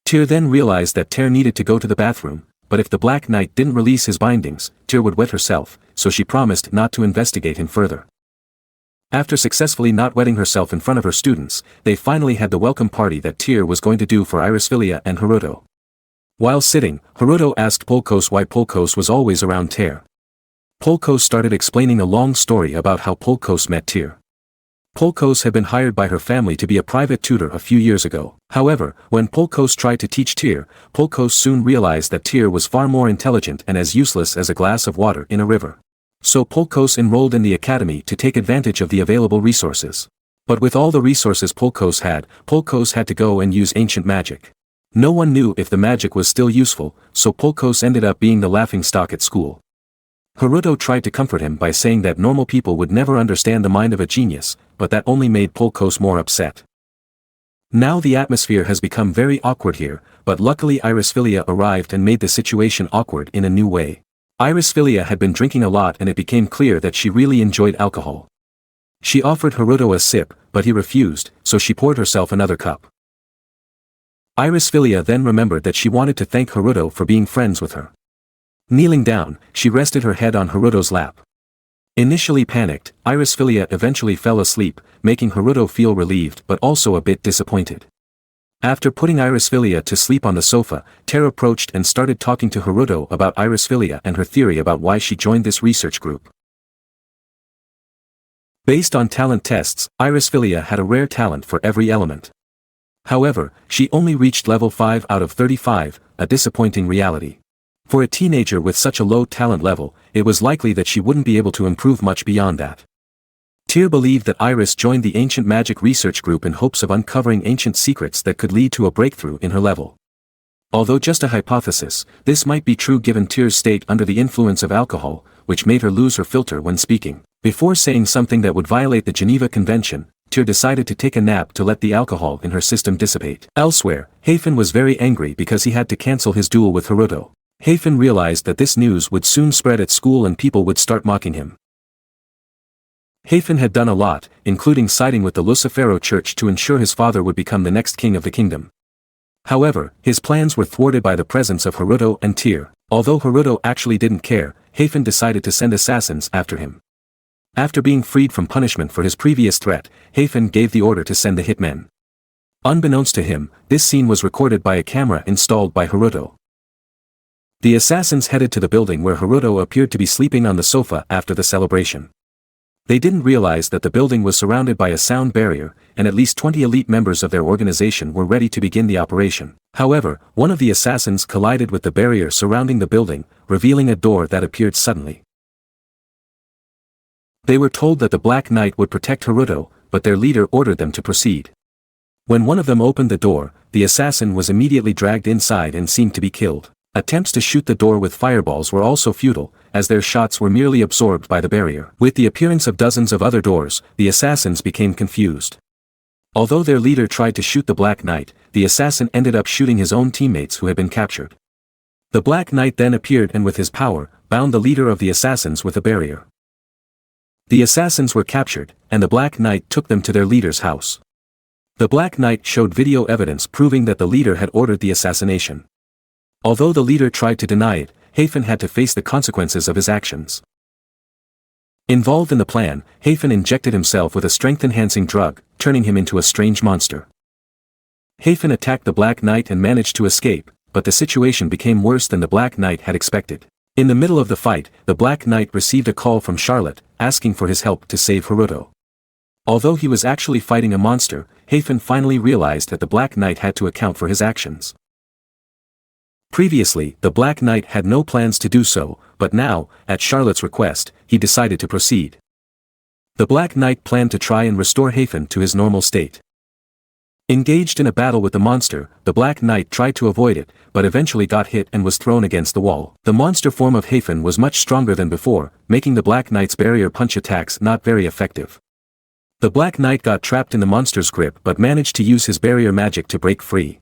Tyr then realized that Tyr needed to go to the bathroom, but if the Black Knight didn't release his bindings, Tyr would wet herself, so she promised not to investigate him further. After successfully not wetting herself in front of her students, they finally had the welcome party that Tyr was going to do for Iris Filia and Haruto. While sitting, Haruto asked Polkos why Polkos was always around Tyr. Polkos started explaining a long story about how Polkos met Tyr. Polkos had been hired by her family to be a private tutor a few years ago. However, when Polkos tried to teach Tyr, Polkos soon realized that Tyr was far more intelligent and as useless as a glass of water in a river. So Polkos enrolled in the academy to take advantage of the available resources. But with all the resources Polkos had to go and use ancient magic. No one knew if the magic was still useful, so Polkos ended up being the laughingstock at school. Haruto tried to comfort him by saying that normal people would never understand the mind of a genius, but that only made Polkos more upset. Now the atmosphere has become very awkward here, but luckily Iris Filia arrived and made the situation awkward in a new way. Iris Filia had been drinking a lot and it became clear that she really enjoyed alcohol. She offered Haruto a sip, but he refused, so she poured herself another cup. Iris Filia then remembered that she wanted to thank Haruto for being friends with her. Kneeling down, she rested her head on Haruto's lap. Initially panicked, Iris Filia eventually fell asleep, making Haruto feel relieved but also a bit disappointed. After putting Iris Filia to sleep on the sofa, Tyr approached and started talking to Haruto about Iris Filia and her theory about why she joined this research group. Based on talent tests, Iris Filia had a rare talent for every element. However, she only reached level 5 out of 35, a disappointing reality. For a teenager with such a low talent level, it was likely that she wouldn't be able to improve much beyond that. Tyr believed that Iris joined the ancient magic research group in hopes of uncovering ancient secrets that could lead to a breakthrough in her level. Although just a hypothesis, this might be true given Tyr's state under the influence of alcohol, which made her lose her filter when speaking. Before saying something that would violate the Geneva Convention, Tyr decided to take a nap to let the alcohol in her system dissipate. Elsewhere, Hafen was very angry because he had to cancel his duel with Haruto. Hafen realized that this news would soon spread at school and people would start mocking him. Hafen had done a lot, including siding with the Lucifero Church to ensure his father would become the next king of the kingdom. However, his plans were thwarted by the presence of Haruto and Tyr. Although Haruto actually didn't care, Hafen decided to send assassins after him. After being freed from punishment for his previous threat, Hafen gave the order to send the hitmen. Unbeknownst to him, this scene was recorded by a camera installed by Haruto. The assassins headed to the building where Haruto appeared to be sleeping on the sofa after the celebration. They didn't realize that the building was surrounded by a sound barrier, and at least 20 elite members of their organization were ready to begin the operation. However, one of the assassins collided with the barrier surrounding the building, revealing a door that appeared suddenly. They were told that the Black Knight would protect Haruto, but their leader ordered them to proceed. When one of them opened the door, the assassin was immediately dragged inside and seemed to be killed. Attempts to shoot the door with fireballs were also futile, as their shots were merely absorbed by the barrier. With the appearance of dozens of other doors, the assassins became confused. Although their leader tried to shoot the Black Knight, the assassin ended up shooting his own teammates who had been captured. The Black Knight then appeared and with his power, bound the leader of the assassins with a barrier. The assassins were captured, and the Black Knight took them to their leader's house. The Black Knight showed video evidence proving that the leader had ordered the assassination. Although the leader tried to deny it, Hafen had to face the consequences of his actions. Involved in the plan, Hafen injected himself with a strength-enhancing drug, turning him into a strange monster. Hafen attacked the Black Knight and managed to escape, but the situation became worse than the Black Knight had expected. In the middle of the fight, the Black Knight received a call from Charlotte, asking for his help to save Haruto. Although he was actually fighting a monster, Hafen finally realized that the Black Knight had to account for his actions. Previously, the Black Knight had no plans to do so, but now, at Charlotte's request, he decided to proceed. The Black Knight planned to try and restore Hafen to his normal state. Engaged in a battle with the monster, the Black Knight tried to avoid it, but eventually got hit and was thrown against the wall. The monster form of Hafen was much stronger than before, making the Black Knight's barrier punch attacks not very effective. The Black Knight got trapped in the monster's grip but managed to use his barrier magic to break free.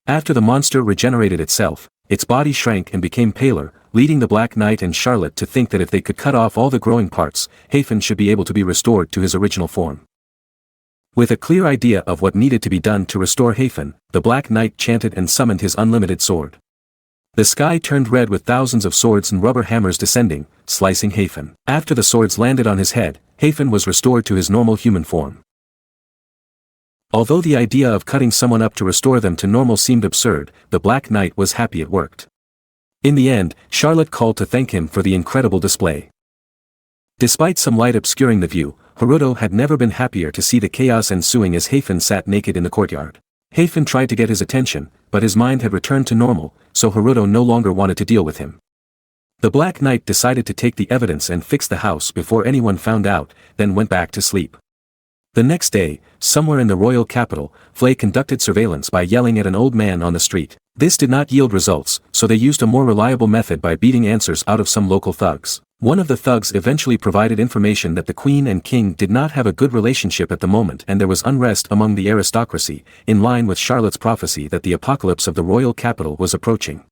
After the monster regenerated itself, its body shrank and became paler, leading the Black Knight and Charlotte to think that if they could cut off all the growing parts, Hafen should be able to be restored to his original form. With a clear idea of what needed to be done to restore Hafen, the Black Knight chanted and summoned his unlimited sword. The sky turned red with thousands of swords and rubber hammers descending, slicing Hafen. After the swords landed on his head, Hafen was restored to his normal human form. Although the idea of cutting someone up to restore them to normal seemed absurd, the Black Knight was happy it worked. In the end, Charlotte called to thank him for the incredible display. Despite some light obscuring the view, Haruto had never been happier to see the chaos ensuing as Hafen sat naked in the courtyard. Hafen tried to get his attention, but his mind had returned to normal, so Haruto no longer wanted to deal with him. The Black Knight decided to take the evidence and fix the house before anyone found out, then went back to sleep. The next day, somewhere in the royal capital, Flay conducted surveillance by yelling at an old man on the street. This did not yield results, so they used a more reliable method by beating answers out of some local thugs. One of the thugs eventually provided information that the queen and king did not have a good relationship at the moment and there was unrest among the aristocracy, in line with Charlotte's prophecy that the apocalypse of the royal capital was approaching.